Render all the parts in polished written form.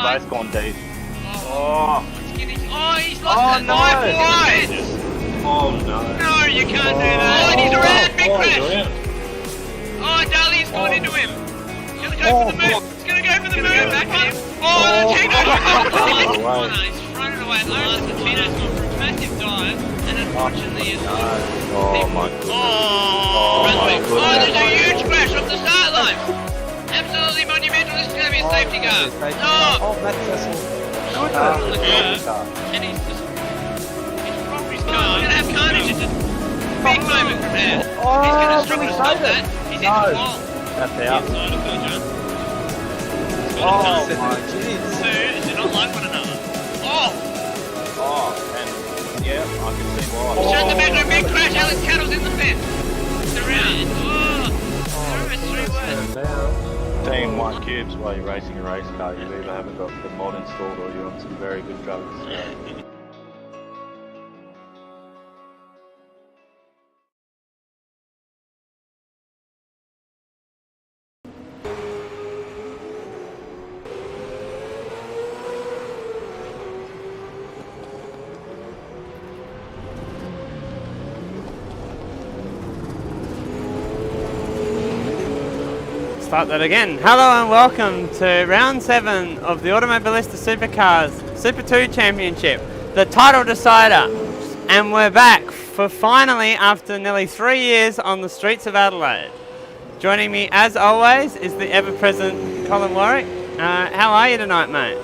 race gone deep. Oh, he's lost it. no. 5 wide. Oh no. No, you can't do that. Oh, and he's around. Big crash. Oh, Dali's gone into him. He's going to go for the move. He's going to go for the move. Back on. Oh, the Tino's gone. He's thrown it away. Lawrence, the Tino's gone for a massive dive. And unfortunately, it's... Oh my goodness. Oh, there's a huge crash off the start line. Absolutely monumental. This is going to be a safety car. Oh, that's On the curb. And he's just... He's rocked his car. He's going to have carnage. It's a big moment from there. He's going to struggle to stop that. He's in the wall. That's out. Inside of Phil Jones. Oh my jeez. Two, they don't like one another. Oh, and yeah, I can see why. Shut the bedroom, big crash. Alex Cattle's in the fence. It's around. It's 3 words. Team 1 cubes while you're racing a race car, you either haven't got the mod installed or you're on some very good drugs. Start that again. Hello and welcome to round 7 of the Automobilista Supercars Super 2 Championship, the title decider. And we're back for finally, after nearly 3 years, on the streets of Adelaide. Joining me as always is the ever-present Colin Warwick. How are you tonight, mate?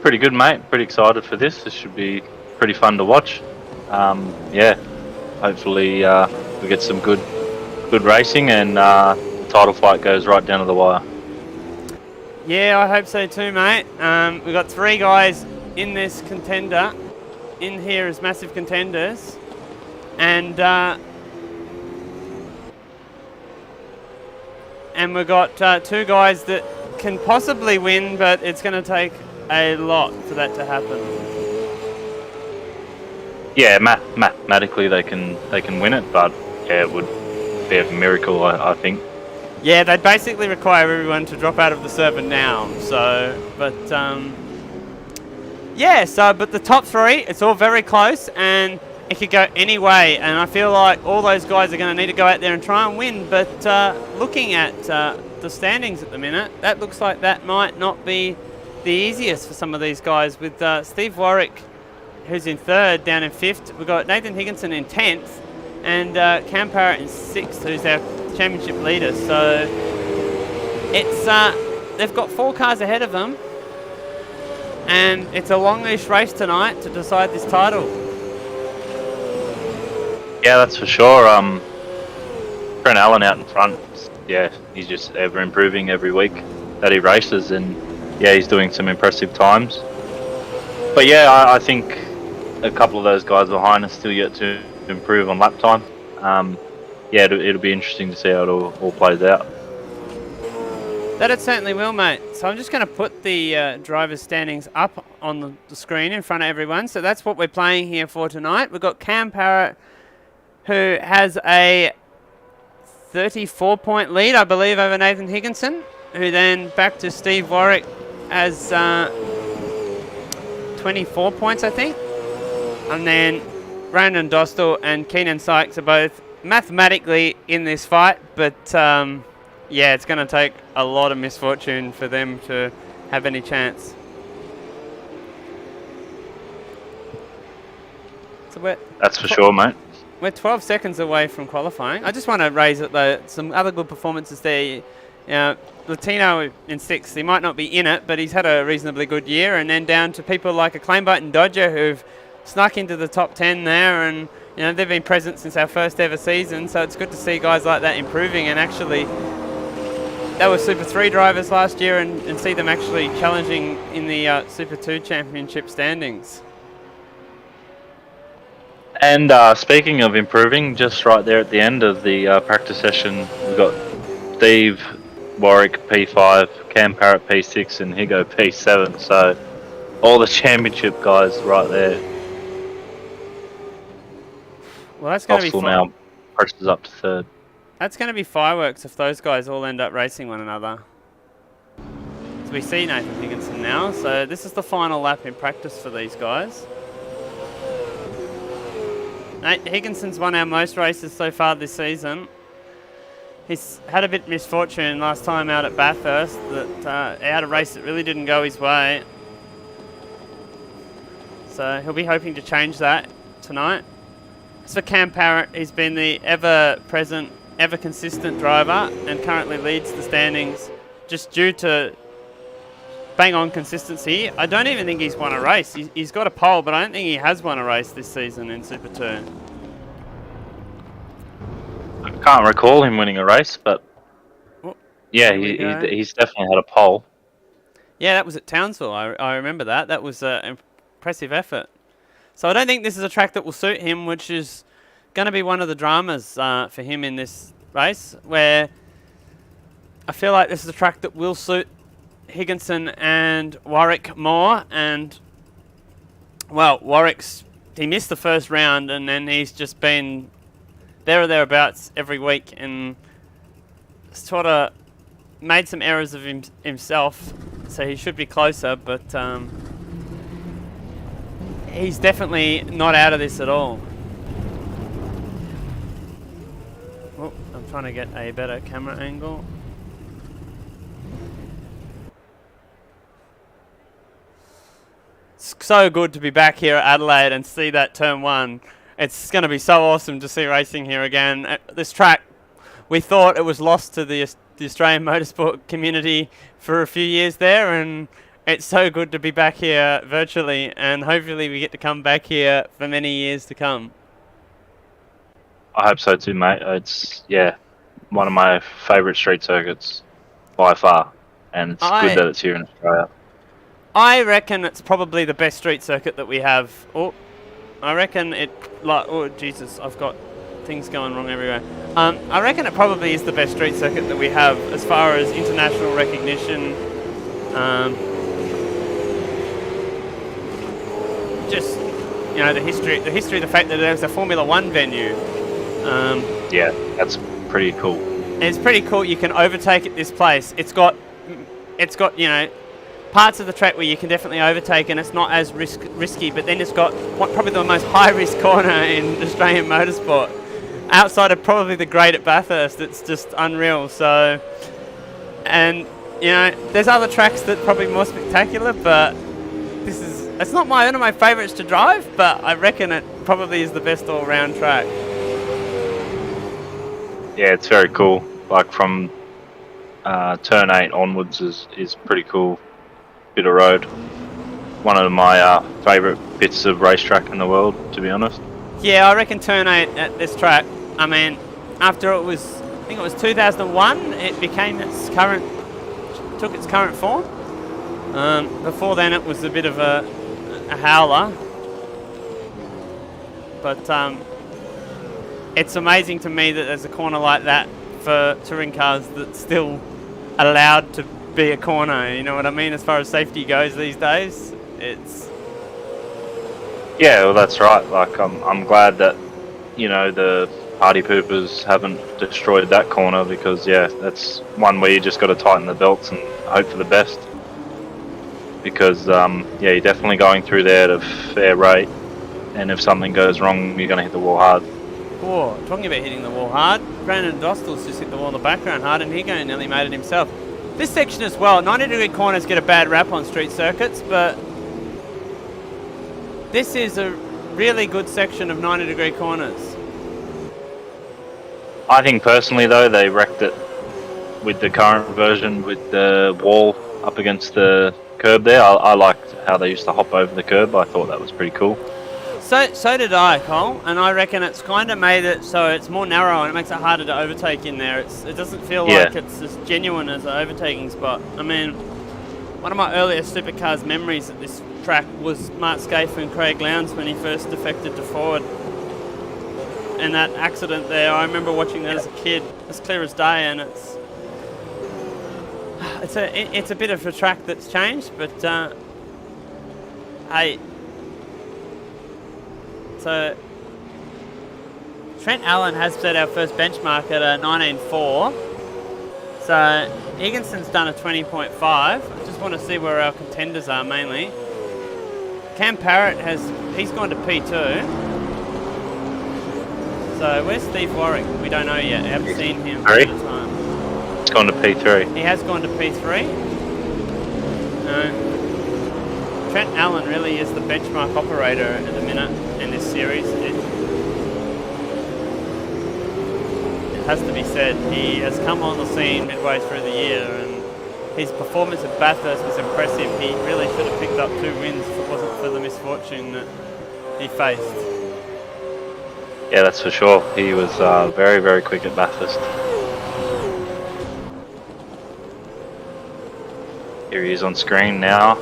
Pretty good, mate. Pretty excited for this. This should be pretty fun to watch. Yeah, hopefully we get some good racing and the title fight goes right down to the wire. Yeah, I hope so too, mate. We've got 3 guys in this contender, in here as massive contenders, and we've got 2 guys that can possibly win, but it's going to take a lot for that to happen. Yeah, mathematically they can win it, but yeah, it would be a miracle, I think. Yeah, they'd basically require everyone to drop out of the server now. So, but yeah. So, but the top 3, it's all very close, and it could go any way. And I feel like all those guys are going to need to go out there and try and win. But looking at the standings at the minute, that looks like that might not be the easiest for some of these guys. With Steve Warwick, who's in 3rd, down in 5th. We've got Nathan Higginson in 10th. And Cam Parrett in 6th, who's our championship leader. So it's they've got 4 cars ahead of them, and it's a longish race tonight to decide this title. Yeah, that's for sure. Brent Allen out in front. Yeah, he's just ever improving every week that he races, and yeah, he's doing some impressive times. But yeah, I think a couple of those guys behind us still yet to improve on lap time. Yeah, it'll be interesting to see how it all plays out. That it certainly will, mate. So I'm just going to put the drivers' standings up on the screen in front of everyone. So that's what we're playing here for tonight. We've got Cam Parrett, who has a 34-point lead, I believe, over Nathan Higginson, who then back to Steve Warwick as 24 points, I think. And then Brandon Dostal and Keenan Sykes are both mathematically in this fight, but yeah, it's going to take a lot of misfortune for them to have any chance. So that's for sure, mate. We're 12 seconds away from qualifying. I just want to raise it though, some other good performances there. Latino in 6th, he might not be in it, but he's had a reasonably good year. And then down to people like a Claimbite and Dodger who've snuck into the top 10 there, and they've been present since our first ever season, so it's good to see guys like that improving. And actually, that was Super 3 drivers last year, and see them actually challenging in the Super 2 Championship standings. And speaking of improving, just right there at the end of the practice session, we've got Steve Warwick P5, Cam Parrett P6, and Higo P7, so all the championship guys right there. Well, that's going to be fun. Now presses up to 3rd. That's going to be fireworks if those guys all end up racing one another. we see Nathan Higginson now. So this is the final lap in practice for these guys. Nate Higginson's won our most races so far this season. He's had a bit of misfortune last time out at Bathurst, that he had a race that really didn't go his way. So he'll be hoping to change that tonight. As for Cam Parrett, he's been the ever-present, ever-consistent driver and currently leads the standings just due to bang-on consistency. I don't even think he's won a race. He's got a pole, but I don't think he has won a race this season in Super 2. I can't recall him winning a race, but Oh, yeah, there we go. he's definitely had a pole. Yeah, that was at Townsville. I remember that. That was an impressive effort. So I don't think this is a track that will suit him, which is going to be one of the dramas for him in this race, where I feel like this is a track that will suit Higginson and Warwick more. And, well, he missed the first round, and then he's just been there or thereabouts every week and sort of made some errors of himself, so he should be closer, but he's definitely not out of this at all. Oh, I'm trying to get a better camera angle. It's so good to be back here at Adelaide and see that turn 1. It's going to be so awesome to see racing here again. This track, we thought it was lost to the Australian motorsport community for a few years there, and it's so good to be back here virtually, and hopefully we get to come back here for many years to come. I hope so too, mate. It's, yeah, one of my favourite street circuits by far, and it's good that it's here in Australia. I reckon it's probably the best street circuit that we have. Oh, I reckon it, like, oh Jesus, I've got things going wrong everywhere. I reckon it probably is the best street circuit that we have as far as international recognition. Just, you know, the history, the fact that there's a Formula 1 venue. Yeah, that's pretty cool. It's pretty cool. You can overtake at this place. It's got, you know, parts of the track where you can definitely overtake, and it's not as risky, but then it's got probably the most high-risk corner in Australian motorsport. Outside of probably the Great at Bathurst, it's just unreal. So, and, you know, there's other tracks that are probably more spectacular, but it's not one of my favourites to drive, but I reckon it probably is the best all-round track. Yeah, it's very cool. Like from turn 8 onwards is pretty cool. Bit of road. One of my favourite bits of racetrack in the world, to be honest. Yeah, I reckon turn 8 at this track, I mean, after I think it was 2001, it took its current form. Before then it was a bit of a howler. But it's amazing to me that there's a corner like that for touring cars that's still allowed to be a corner, you know what I mean, as far as safety goes these days. It's... Yeah, well, that's right. Like, I'm glad that, you know, the party poopers haven't destroyed that corner, because, yeah, that's one where you just got to tighten the belts and hope for the best. Because, yeah, you're definitely going through there at a fair rate, and if something goes wrong, you're going to hit the wall hard. Oh, talking about hitting the wall hard, Brandon Dostal's just hit the wall in the background hard, and he nearly made it himself. This section as well, 90-degree corners get a bad rap on street circuits, but this is a really good section of 90-degree corners. I think personally, though, they wrecked it with the current version, with the wall up against the curb there. I liked how they used to hop over the curb. I thought that was pretty cool. So did I, Cole, and I reckon it's kind of made it so it's more narrow and it makes it harder to overtake in there. It doesn't feel like it's as genuine as an overtaking spot. I mean, one of my earliest supercars memories at this track was Mark Scaife and Craig Lowndes when he first defected to Ford. And that accident there, I remember watching that as a kid, as clear as day, and it's a bit of a track that's changed, but hey. So, Trent Allen has set our first benchmark at a 19.4. So Higginson's done a 20.5. I just want to see where our contenders are mainly. Cam Parrett he's gone to P2. So where's Steve Warwick? We don't know yet. I haven't seen him Three. at the time. It's gone to P3. He has gone to P3. No. Trent Allen really is the benchmark operator at the minute in this series. It has to be said, he has come on the scene midway through the year, and his performance at Bathurst was impressive. He really should have picked up 2 wins if it wasn't for the misfortune that he faced. Yeah, that's for sure. He was very, very quick at Bathurst. Here he is on screen now.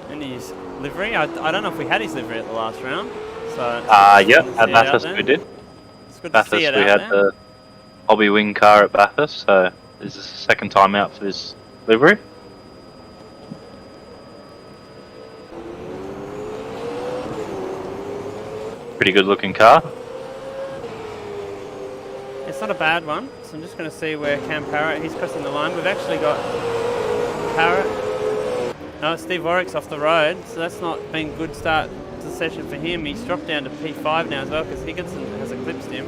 And his livery, I don't know if we had his livery at the last round. So Yeah, at Bathurst we did. It's good to Bathurst see it we out had there. the hobby wing car at Bathurst, so this is the second time out for this livery. Pretty good looking car. It's not a bad one, so I'm just going to see where Cam Parrett, he's crossing the line. We've actually got Parrett. No, Steve Warwick's off the road, so that's not been a good start to the session for him. He's dropped down to P5 now as well because Higginson has eclipsed him.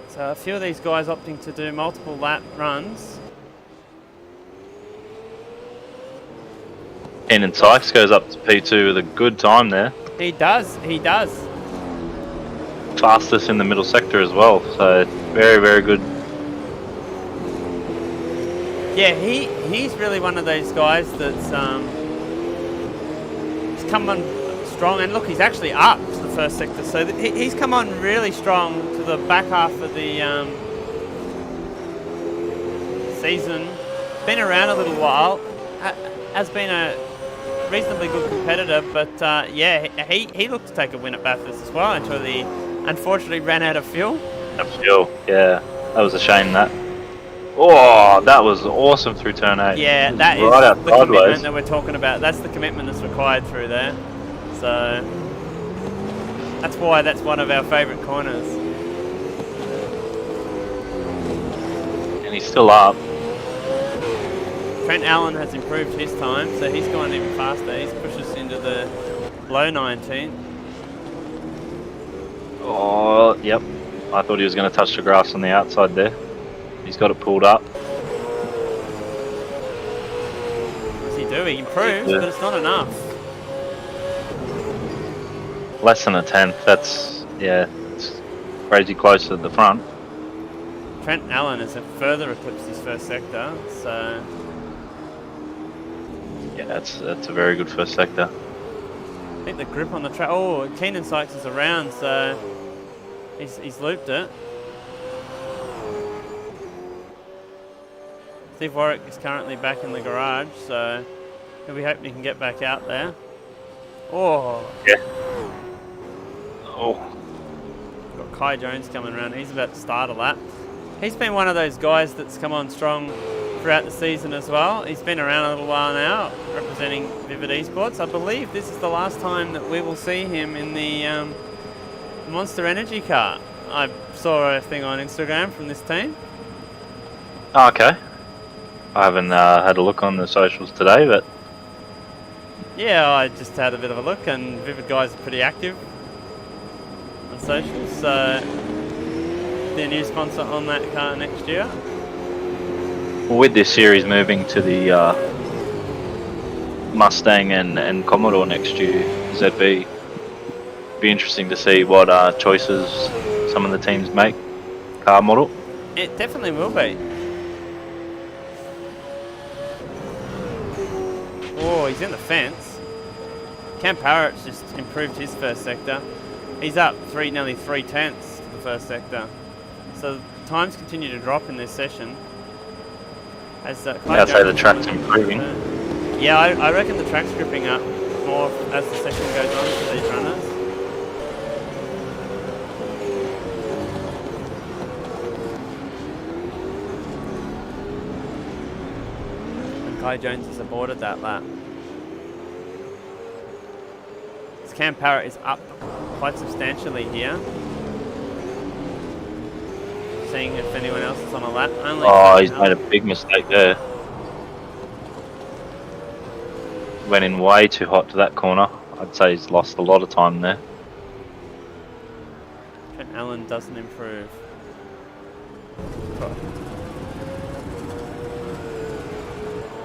So a few of these guys opting to do multiple lap runs. Keenan Sykes goes up to P2 with a good time there. He does. Fastest in the middle sector as well, so very, very good. Yeah, he's really one of those guys that's he's come on strong, and look, he's actually up to the first sector, so he's come on really strong to the back half of the season. Been around a little while, has been a reasonably good competitor, but yeah, he looked to take a win at Bathurst as well until he unfortunately ran out of fuel. Yeah, that was a shame that. Oh, that was awesome through turn 8. Yeah, that is right out the sideways. commitment that we're talking about. That's the commitment that's required through there. So that's why that's one of our favourite corners. And he's still up. Trent Allen has improved his time, so he's gone even faster. He's pushed us into the low 19. Oh, yep. I thought he was going to touch the grass on the outside there. He's got it pulled up. What does he do? He improves, Yeah. but it's not enough. Less than a tenth. That's, yeah, it's crazy close at the front. Trent Allen has further eclipsed his first sector, so Yeah, that's a very good first sector. I think the grip on the track. Oh, Keenan Sykes is around, so he's looped it. Steve Warwick is currently back in the garage, so we hope he can get back out there. Oh, Yeah. Oh, got Kai Jones coming around. He's about to start a lap. He's been one of those guys that's come on strong throughout the season as well. He's been around a little while now, representing Vivid Esports. I believe this is the last time that we will see him in the Monster Energy car. I saw a thing on Instagram from this team. okay. I haven't had a look on the socials today, but Yeah, I just had a bit of a look, and Vivid guys are pretty active on socials, so their new sponsor on that car next year. with this series moving to the Mustang and Commodore next year, ZV, be interesting to see what choices some of the teams make car model. It definitely will be. Oh, he's in the fence. Cam Parrett's just improved his first sector. He's up nearly 3/10 to the first sector. So times continue to drop in this session. As I'd say the track's improving. Yeah, I reckon the track's gripping up more as the session goes on for these runners. And Kai Jones has aborted that lap. Cam Parrett is up quite substantially here. seeing if anyone else is on a lap. Only Oh, he's made a big mistake there. Went in way too hot to that corner. I'd say he's lost a lot of time there. Trent Allen doesn't improve.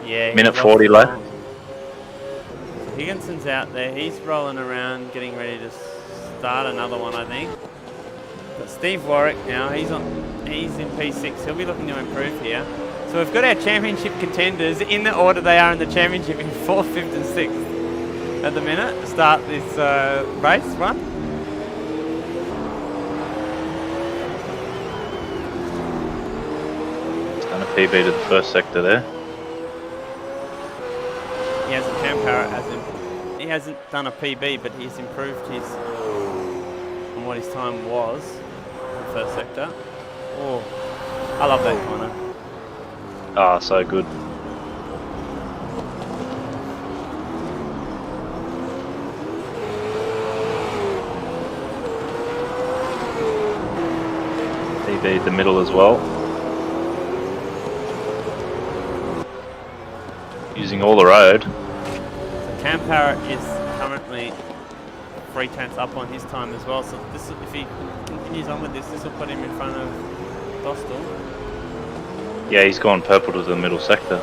Yeah. Minute 40 left. Higginson's out there. He's rolling around, getting ready to start another one, I think. But Steve Warwick now, he's in P6. He'll be looking to improve here. So we've got our championship contenders in the order they are in the championship in 4th, 5th and 6th at the minute to start this race one. He's done a PB to the first sector there. He hasn't, Cam Parrett he hasn't done a PB, but he's improved his on what his time was in the first sector. Oh, I love that corner. Ah, so good. PB the middle as well. Using all the road. So Cam Parrett is currently 3 tenths up on his time as well. So this, if he continues on with this will put him in front of Dostal. Yeah, he's gone purple to the middle sector.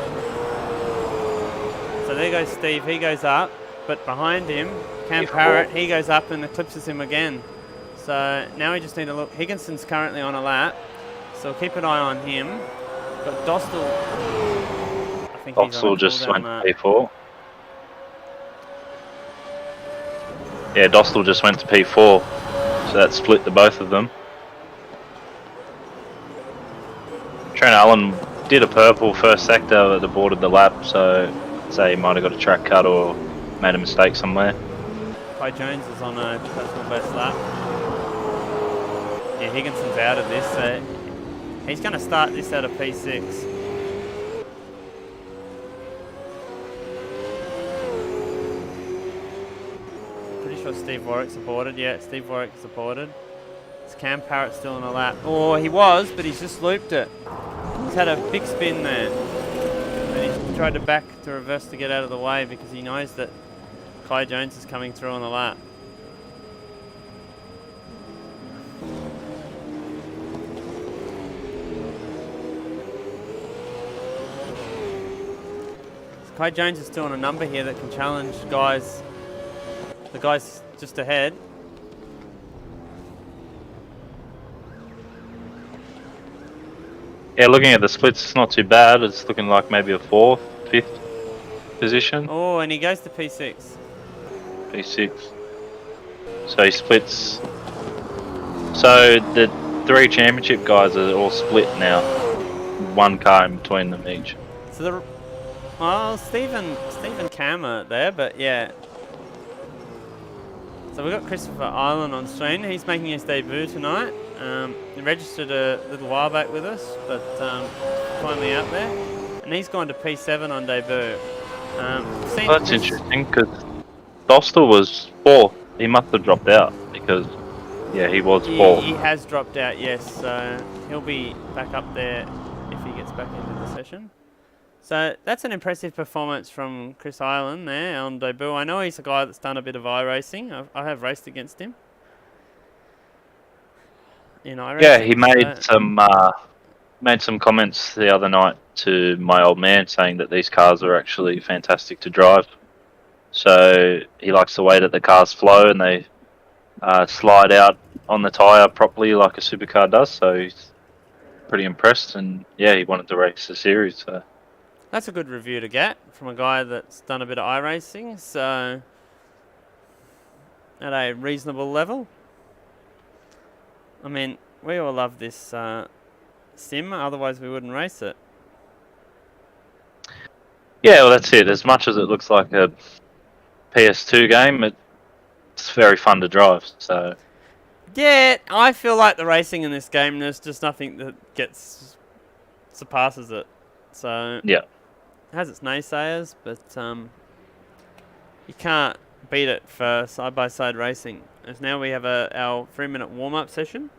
So there goes Steve, he goes up, but behind him, Cam Parrett, he goes up and eclipses him again. So now we just need to look. Higginson's currently on a lap, so we'll keep an eye on him. But Dostal, I think Dostal just went to P4. Yeah, Dostal just went to P4, so that split the both of them. Trent Allen did a purple first sector that aborted the lap, so I'd say he might have got a track cut or made a mistake somewhere. Kai Jones is on a personal best lap. Yeah, Higginson's out of this, so he's going to start this out of P6. Pretty sure Steve Warwick's aborted. Yeah, Steve Warwick is aborted. Is Cam Parrett still on a lap? Oh, he was, but he's just looped it. He's had a big spin there. And he's tried to back to reverse to get out of the way because he knows that Kai Jones is coming through on the lap. So Kai Jones is still on a number here that can challenge the guys just ahead. Yeah, looking at the splits, it's not too bad. It's looking like maybe a 4th, 5th position. Oh, and he goes to P6. P6. So he splits. So the 3 championship guys are all split now. 1 car in between them each. So Steve and Cam are there, but yeah. So we've got Christopher Island on screen. He's making his debut tonight. He registered a little while back with us, but finally out there. And he's gone to P7 on debut. That's interesting because Dostal was 4th. He must have dropped out because, yeah, he was 4th. He has dropped out, yes. So he'll be back up there if he gets back into the session. So that's an impressive performance from Chris Island there on debut. I know he's a guy that's done a bit of iRacing. I have raced against him. In iRacing. Yeah, he made some comments the other night to my old man saying that these cars are actually fantastic to drive. So he likes the way that the cars flow and they slide out on the tyre properly like a supercar does. So he's pretty impressed, and yeah, he wanted to race the series. So that's a good review to get from a guy that's done a bit of iRacing. So at a reasonable level. I mean, we all love this sim, otherwise we wouldn't race it. Yeah, well, that's it. As much as it looks like a PS2 game, it's very fun to drive. So yeah, I feel like the racing in this game, there's just nothing that surpasses it. So yeah, it has its naysayers, but you can't beat it for side-by-side racing. As now we have our 3-minute warm-up session.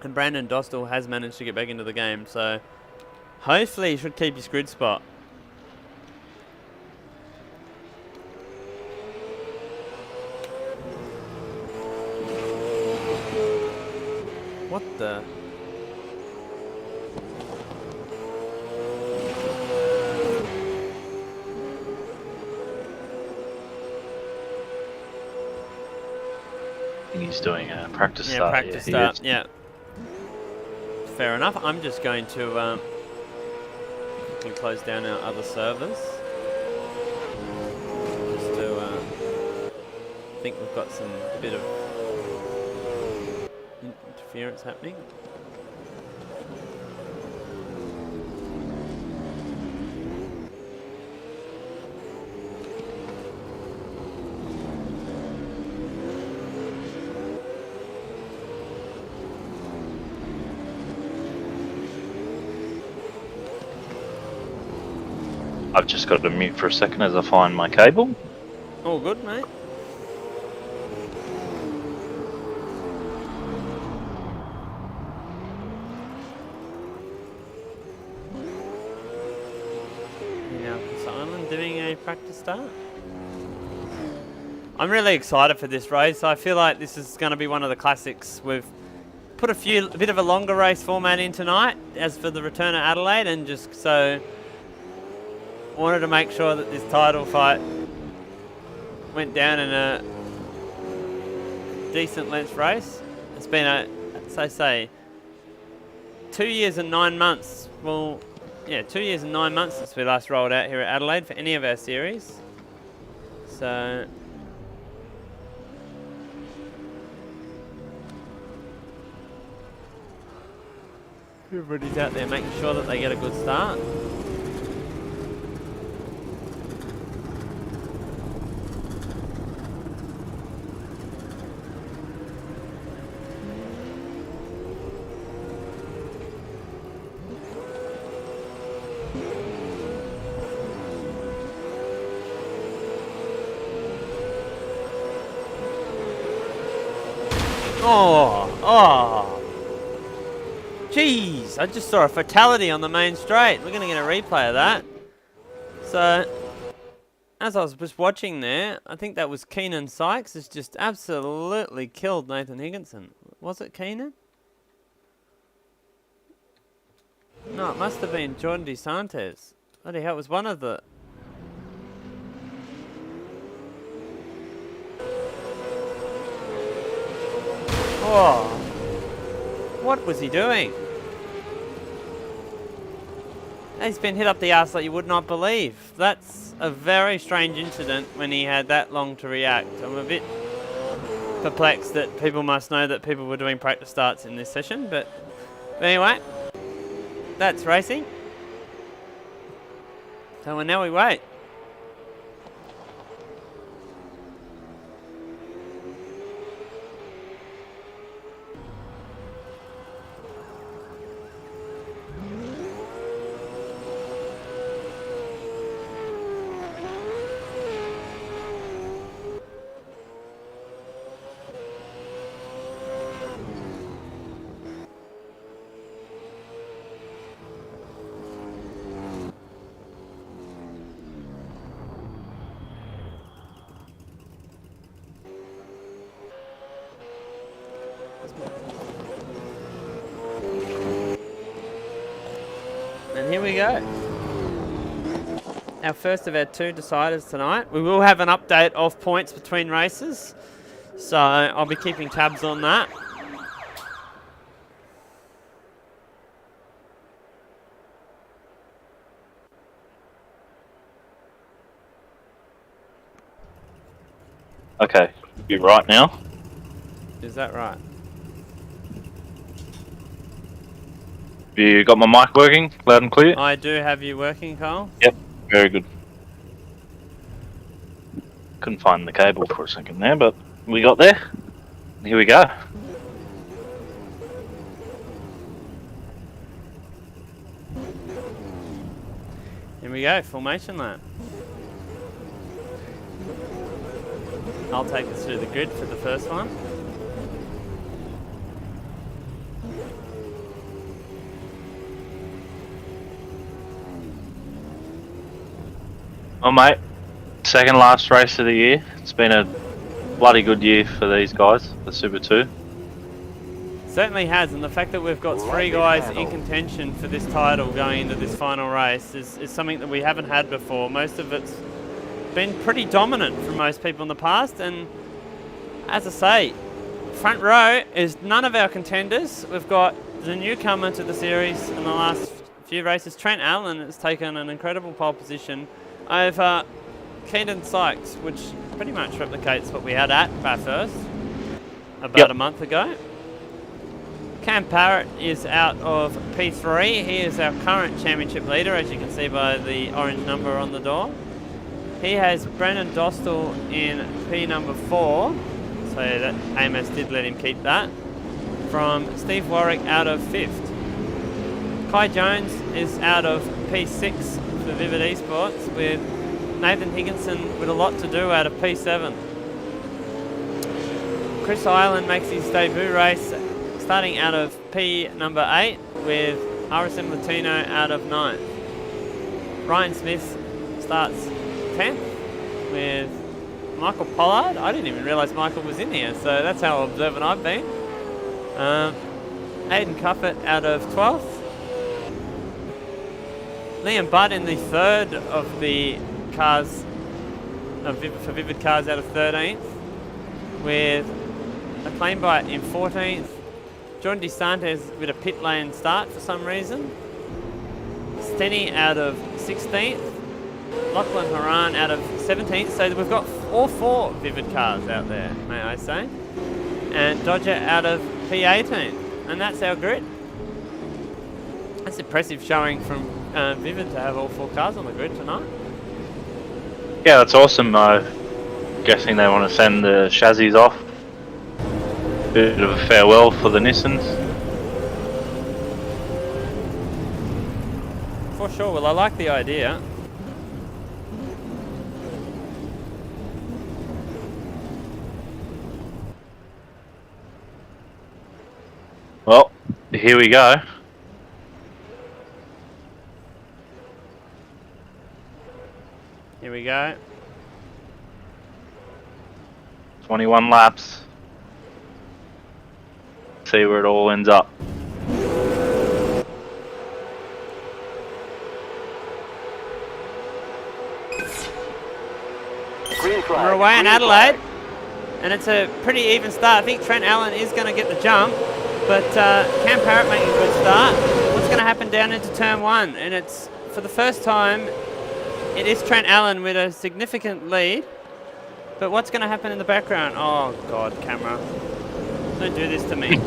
And Brandon Dostal has managed to get back into the game, so hopefully he should keep his grid spot. What the? I think he's doing a practice Yeah, start. practice he start. is. Yeah. Fair enough. I'm just going to quickly close down our other servers. Just to I think we've got a bit of interference happening. I've just got to mute for a second as I find my cable. All good, mate. Now, Simon doing a practice start. I'm really excited for this race. I feel like this is going to be one of the classics. We've put a bit of a longer race format in tonight as for the return of Adelaide, and just so wanted to make sure that this title fight went down in a decent length race. It's been as I say, 2 years and 9 months. Well, yeah, 2 years and 9 months since we last rolled out here at Adelaide for any of our series. So everybody's out there making sure that they get a good start. Oh, jeez, I just saw a fatality on the main straight. We're going to get a replay of that. So, as I was just watching there, I think that was Keenan Sykes has just absolutely killed Nathan Higginson. Was it Keenan? No, it must have been Jordan DeSantis. Bloody hell, it was one of the... Oh, what was he doing? He's been hit up the arse like you would not believe. That's a very strange incident when he had that long to react. I'm a bit perplexed that people must know that people were doing practice starts in this session, but anyway, that's racing. So now we wait. And here we go. Our first of our two deciders tonight. We will have an update of points between races, so I'll be keeping tabs on that. Okay, you're right now. Is that right? You got my mic working loud and clear? I do have you working, Carl. Yep, very good. Couldn't find the cable for a second there, but we got there. Here we go. Here we go, formation lap. I'll take us through the grid for the first one. Oh mate, second last race of the year. It's been a bloody good year for these guys, the Super 2. Certainly has, and the fact that we've got 3 guys in contention for this title going into this final race is something that we haven't had before. Most of it's been pretty dominant for most people in the past, and as I say, front row is none of our contenders. We've got the newcomer to the series in the last few races. Trent Allen has taken an incredible pole position over Keenan Sykes, which pretty much replicates what we had at Bathurst about a month ago. Cam Parrett is out of P3. He is our current championship leader, as you can see by the orange number on the door. He has Brendan Dostal in P number 4, so that AMS did let him keep that, from Steve Warwick out of 5th. Kai Jones is out of P6 for Vivid Esports, with Nathan Higginson with a lot to do out of P7. Chris Ireland makes his debut race starting out of P number 8 with RSM Latino out of 9th. Ryan Smith starts 10th with Michael Pollard. I didn't even realise Michael was in here, so that's how observant I've been. Aidan Cuffett out of 12th. Liam Budd in the 3rd of the cars for Vivid Cars out of 13th, with a claim bite in 14th. John DeSantis with a pit lane start for some reason. Stenny out of 16th. Lachlan Haran out of 17th. So we've got all 4 Vivid Cars out there, may I say. And Dodger out of P18. And that's our grid. That's impressive showing from Vivid to have all 4 cars on the grid tonight. Yeah, that's awesome. Guessing they want to send the chassis off. Bit of a farewell for the Nissans. For sure. Well, I like the idea. Well, here we go. Here we go. 21 laps. See where it all ends up. We're away in Adelaide, and it's a pretty even start. I think Trent Allen is going to get the jump, but Cam Parrett making a good start. What's going to happen down into turn 1? And it's, for the first time, it is Trent Allen with a significant lead. But what's going to happen in the background? Oh, God, camera. Don't do this to me.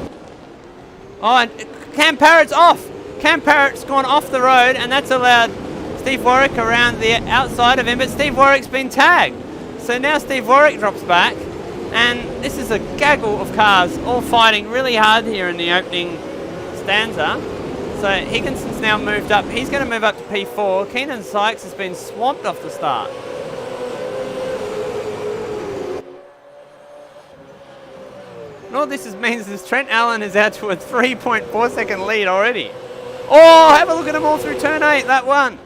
Oh, and Cam Parrett's off. Cam Parrett's gone off the road, and that's allowed Steve Warwick around the outside of him, but Steve Warwick's been tagged. So now Steve Warwick drops back, and this is a gaggle of cars all fighting really hard here in the opening stanza. So Higginson's now moved up. He's going to move up to P4. Keenan Sykes has been swamped off the start. And all this means is Trent Allen is out to a 3.4 second lead already. Oh, have a look at them all through turn 8, that one.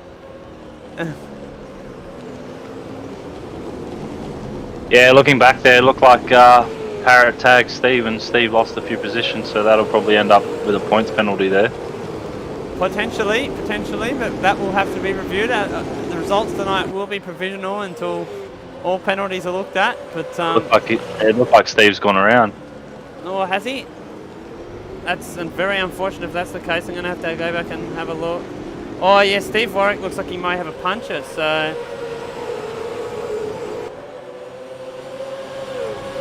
Yeah, looking back there, it looked like Parrott tagged Steve, and Steve lost a few positions, so that'll probably end up with a points penalty there. Potentially, but that will have to be reviewed. The results tonight will be provisional until all penalties are looked at. But it looked like Steve's gone around. Oh, has he? That's very unfortunate if that's the case. I'm going to have to go back and have a look. Oh, yeah, Steve Warwick looks like he might have a puncher, so...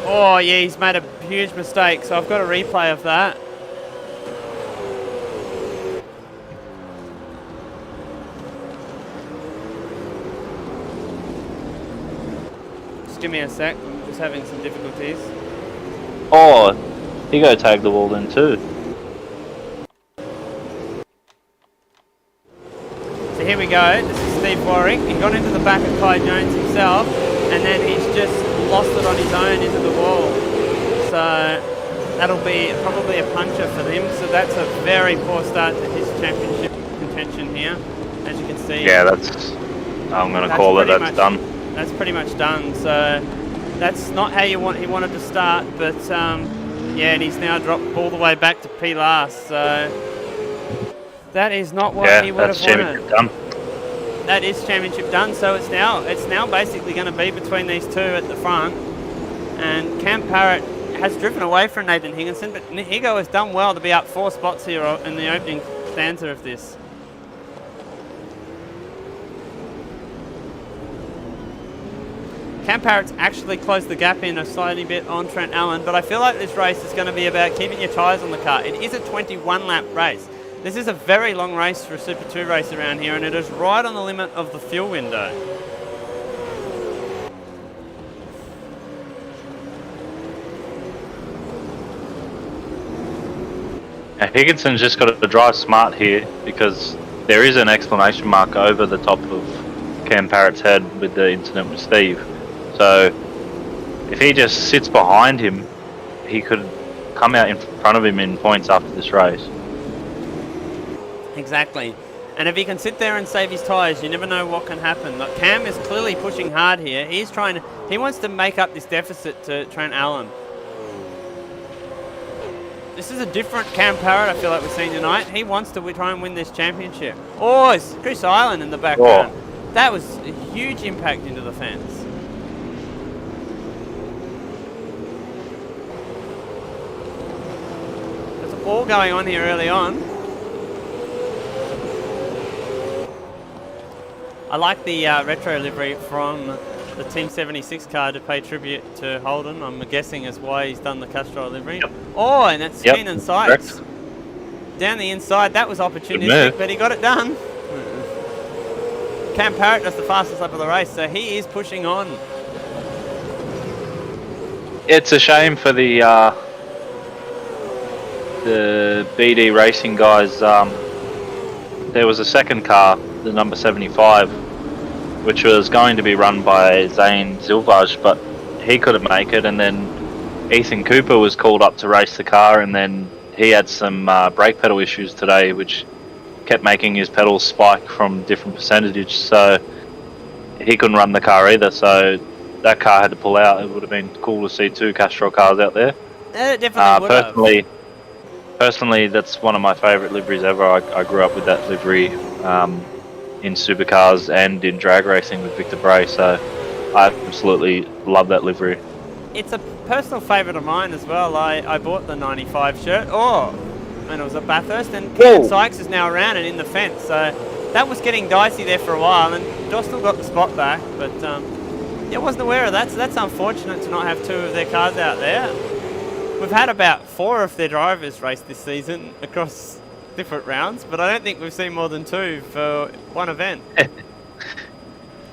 Oh, yeah, he's made a huge mistake, so I've got a replay of that. Just give me a sec, I'm just having some difficulties. Oh, he go tag the wall then too. So here we go, this is Steve Warwick. He got into the back of Kai Jones himself, and then he's just lost it on his own into the wall. So that'll be probably a puncher for him. So that's a very poor start to his championship contention here, as you can see. Yeah, that's I'm going to call it. That's done. That's pretty much done. So that's not how he wanted to start, but yeah, and he's now dropped all the way back to P last. So that is not what he would have wanted. Done. That is championship done. So it's now basically going to be between these two at the front, and Cam Parrett has driven away from Nathan Higginson, but Higo has done well to be up 4 spots here in the opening stanza of this. Cam Parrett's actually closed the gap in a slightly bit on Trent Allen, but I feel like this race is going to be about keeping your tyres on the car. It is a 21-lap race. This is a very long race for a Super 2 race around here, and it is right on the limit of the fuel window. Now, Higginson's just got to drive smart here, because there is an exclamation mark over the top of Cam Parrett's head with the incident with Steve. So if he just sits behind him, he could come out in front of him in points after this race. Exactly. And if he can sit there and save his tyres, you never know what can happen. Look, Cam is clearly pushing hard here. He wants to make up this deficit to Trent Allen. This is a different Cam Parrett I feel like we're seeing tonight. He wants to try and win this championship. Oh, it's Chris Island in the background. Oh. That was a huge impact into the fence. There's all going on here early on. I like the retro livery from the Team 76 car to pay tribute to Holden. I'm guessing is why he's done the Castrol livery. Yep. Oh, and that's Keenan and Sykes. Correct. Down the inside, that was opportunistic, but he got it done. Cam Parrett does the fastest lap of the race, so he is pushing on. It's a shame for the BD Racing guys. There was a second car, the number 75, which was going to be run by Zane Zilvaj, but he couldn't make it, and then Ethan Cooper was called up to race the car, and then he had some brake pedal issues today, which kept making his pedals spike from different percentages, so he couldn't run the car either, so that car had to pull out. It would have been cool to see 2 Castrol cars out there. It definitely would have. Personally, that's one of my favourite liveries ever. I grew up with that livery in supercars and in drag racing with Victor Bray, so I absolutely love that livery. It's a personal favourite of mine as well. I bought the 95 shirt, and it was at Bathurst, and Keenan Sykes is now around and in the fence, so that was getting dicey there for a while, and Dostal got the spot back, but yeah, I wasn't aware of that, so that's unfortunate to not have 2 of their cars out there. We've had about 4 of their drivers race this season across different rounds, but I don't think we've seen more than 2 for one event.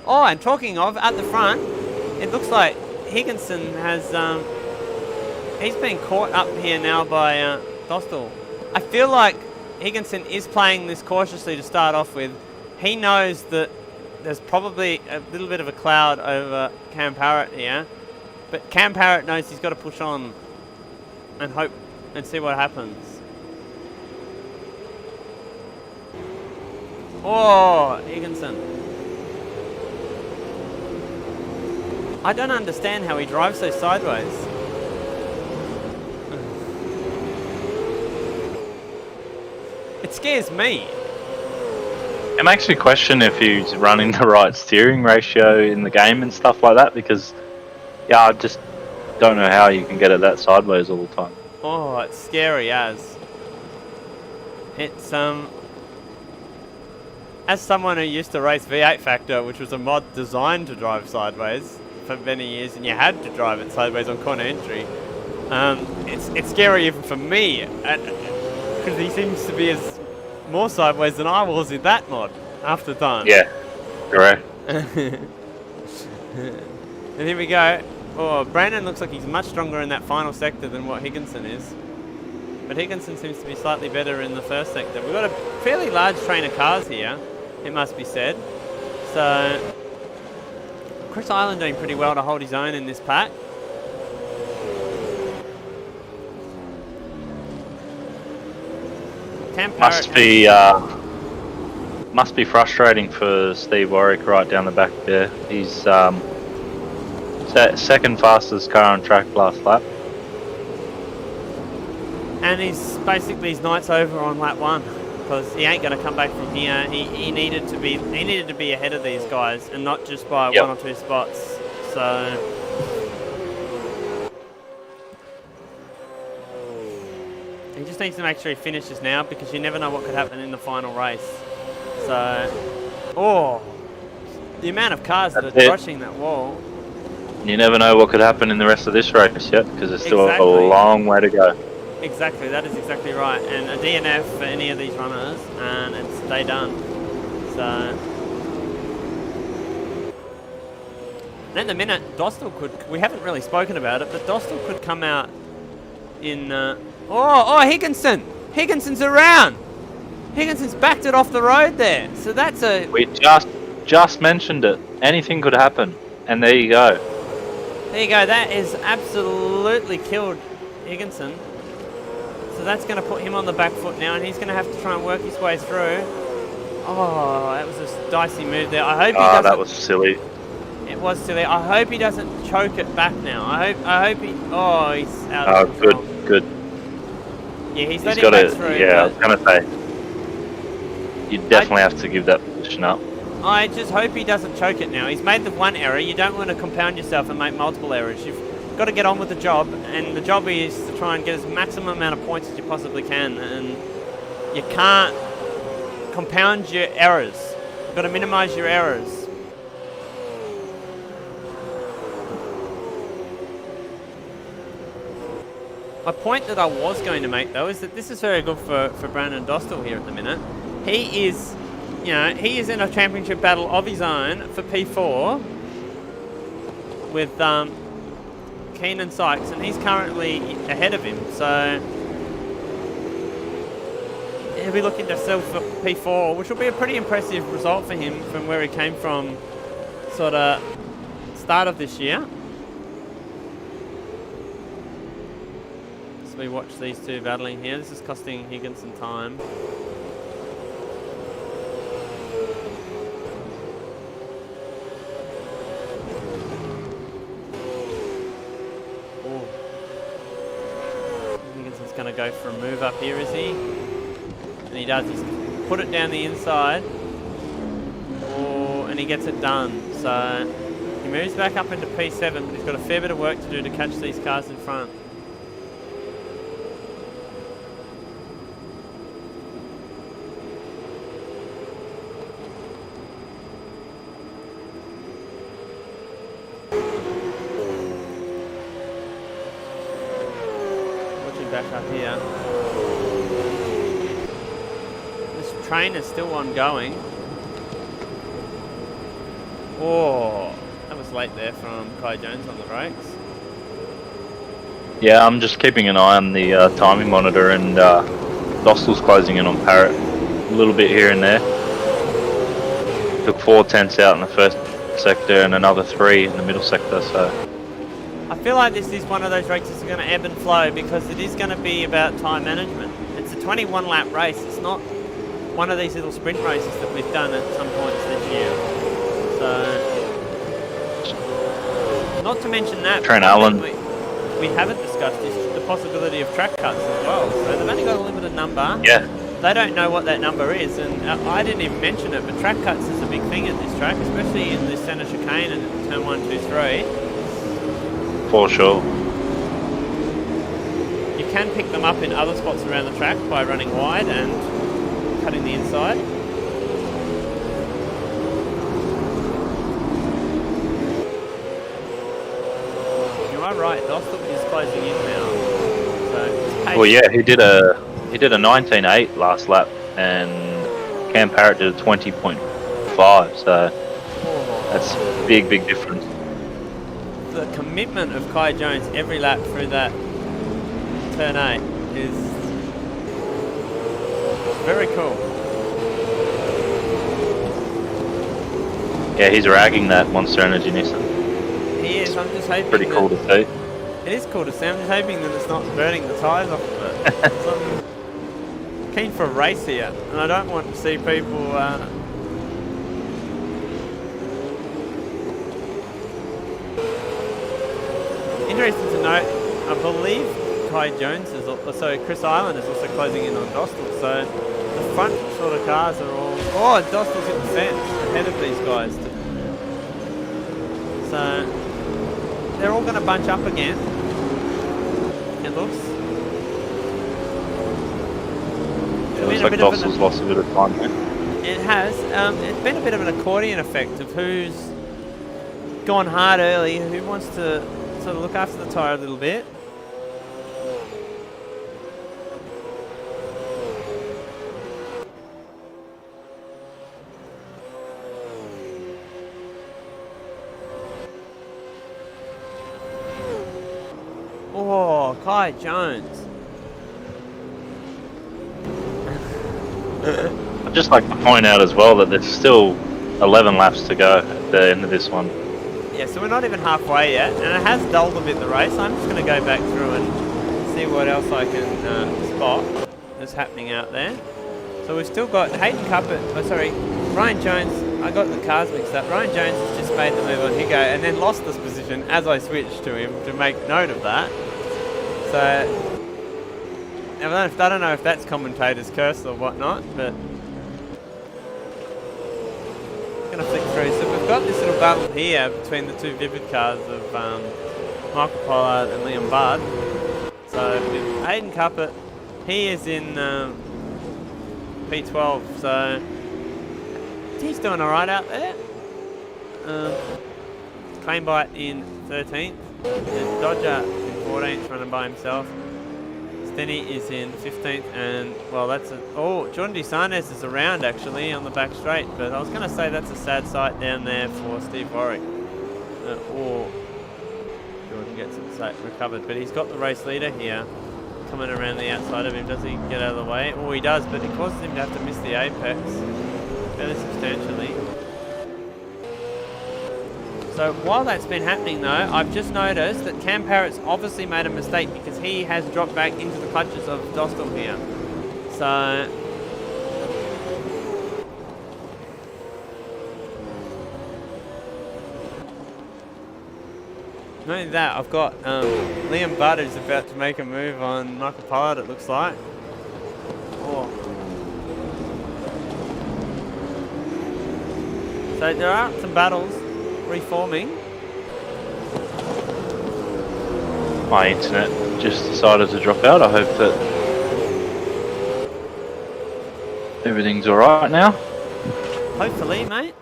Oh, and talking of, at the front, it looks like Higginson has, he's been caught up here now by Dostal. I feel like Higginson is playing this cautiously to start off with. He knows that there's probably a little bit of a cloud over Cam Parrett here, but Cam Parrett knows he's got to push on and hope and see what happens. Oh, Higginson. I don't understand how he drives so sideways. It scares me. It makes me question if he's running the right steering ratio in the game and stuff like that, because yeah, I just don't know how you can get it that sideways all the time. Oh, it's scary as. It's as someone who used to race V8 Factor, which was a mod designed to drive sideways for many years, and you had to drive it sideways on corner entry. It's scary even for me, because he seems to be as more sideways than I was in that mod after time. Yeah, correct. And here we go. Oh, Brandon looks like he's much stronger in that final sector than what Higginson is. But Higginson seems to be slightly better in the first sector. We've got a fairly large train of cars here, it must be said. So, Chris Island doing pretty well to hold his own in this pack. Must be must be frustrating for Steve Warwick right down the back there. He's second fastest car on track last lap. And he's basically his night's over on lap 1 because he ain't going to come back from here. He needed to be ahead of these guys and not just by Yep. 1 or 2 spots. So he just needs to make sure he finishes now because you never know what could happen in the final race. So, the amount of cars that are That's it. crushing that wall. You never know what could happen in the rest of this race yet, because there's still Exactly. a long way to go. Exactly, that is exactly right. And a DNF for any of these runners, and it's day done. So, and at the minute, Dostal could. We haven't really spoken about it, but Dostal could come out in. Higginson! Higginson's around. Higginson's backed it off the road there. So that's a. We just mentioned it. Anything could happen, and there you go. There you go. That is absolutely killed Higginson. So that's going to put him on the back foot now, and he's going to have to try and work his way through. Oh, that was a dicey move there. I hope he doesn't. That was silly. It was silly. I hope he doesn't choke it back now. I hope he. Oh, he's out of control. Good. Yeah, he's He's letting got back to. through. Yeah, I was but gonna say. You definitely have to give that position up. I just hope he doesn't choke it now. He's made the one error. You don't want to compound yourself and make multiple errors. You've got to get on with the job, and the job is to try and get as maximum amount of points as you possibly can. And you can't compound your errors. You've got to minimise your errors. A point that I was going to make, though, is that this is very good for Brandon Dostal here at the minute. He is, he is in a championship battle of his own for P4 with Keenan and Sykes, and he's currently ahead of him. So he'll be looking to sell for P4, which will be a pretty impressive result for him from where he came from, sort of start of this year. We watch these two battling here. This is costing Higginson time. Ooh. Higginson's going to go for a move up here, is he? And he does. He's put it down the inside. Oh, and he gets it done. So he moves back up into P7, but he's got a fair bit of work to do to catch these cars in front. Back up here. This train is still ongoing. Oh, that was late there from Kai Jones on the brakes. Yeah, I'm just keeping an eye on the timing monitor, and Dostal's closing in on Parrett a little bit here and there. Took 4 tenths out in the first sector and another 3 in the middle sector, so. I feel like this is one of those races that's going to ebb and flow because it is going to be about time management. It's a 21 lap race. It's not one of these little sprint races that we've done at some points this year. So, not to mention that, Trent Allen. We haven't discussed is the possibility of track cuts as well. So they've only got a limited number. Yeah. They don't know what that number is, and I didn't even mention it, but track cuts is a big thing at this track, especially in the centre chicane and turn 1, 2, 3. For sure. You can pick them up in other spots around the track by running wide and cutting the inside. You are right, Dostal is closing in now. So, Well, yeah, he did a 19.8 last lap, and Cam Parrett did a 20.5. So that's big difference. The commitment of Kai Jones every lap through that turn 8 is very cool. Yeah, he's ragging that Monster Energy Nissan. He is. I'm just hoping. Pretty cool to see. It is cool to see. I'm just hoping that it's not burning the tyres off of it. So I'm keen for a race here, and I don't want to see people interesting to note, I believe Kai Jones is also Chris Island is also closing in on Dostal. So the front sort of cars are all. Oh, Dostal's hit the fence ahead of these guys. So they're all going to bunch up again. It looks. It looks like Dostal's lost a bit of time there. It has. It's been a bit of an accordion effect of who's gone hard early, who wants to sort of look after the tyre a little bit. Oh, Kai Jones. I'd just like to point out as well that there's still 11 laps to go at the end of this one. Yeah, so we're not even halfway yet, and it has dulled a bit the race. I'm just going to go back through and see what else I can spot that's happening out there. So we've still got Hayden Cuppett, Ryan Jones. I got the cars mixed up. Ryan Jones has just made the move on Higo and then lost this position as I switched to him to make note of that. So I don't know if that's commentator's curse or whatnot, but going to flick through. So we've got this little battle here between the two Vivid cars of Michael Pollard and Liam Budd. So with Hayden Cuppett, he is in P12, so he's doing alright out there. Claimbite in 13th, and Dodger in 14th running by himself. Stenny is in 15th, and well, that's Jordan DeSarnes is around actually on the back straight, but I was going to say that's a sad sight down there for Steve Warwick, or Jordan gets it recovered, but he's got the race leader here coming around the outside of him. Does he get out of the way? Oh, he does, but it causes him to have to miss the apex fairly substantially. So while that's been happening though, I've just noticed that Cam Parrett's obviously made a mistake because he has dropped back into the clutches of Dostal here. So not only that, I've got Liam Budd who's about to make a move on Michael Pollard, it looks like. Oh. So there are some battles reforming. My internet just decided to drop out. I hope that everything's alright now. Hopefully, mate.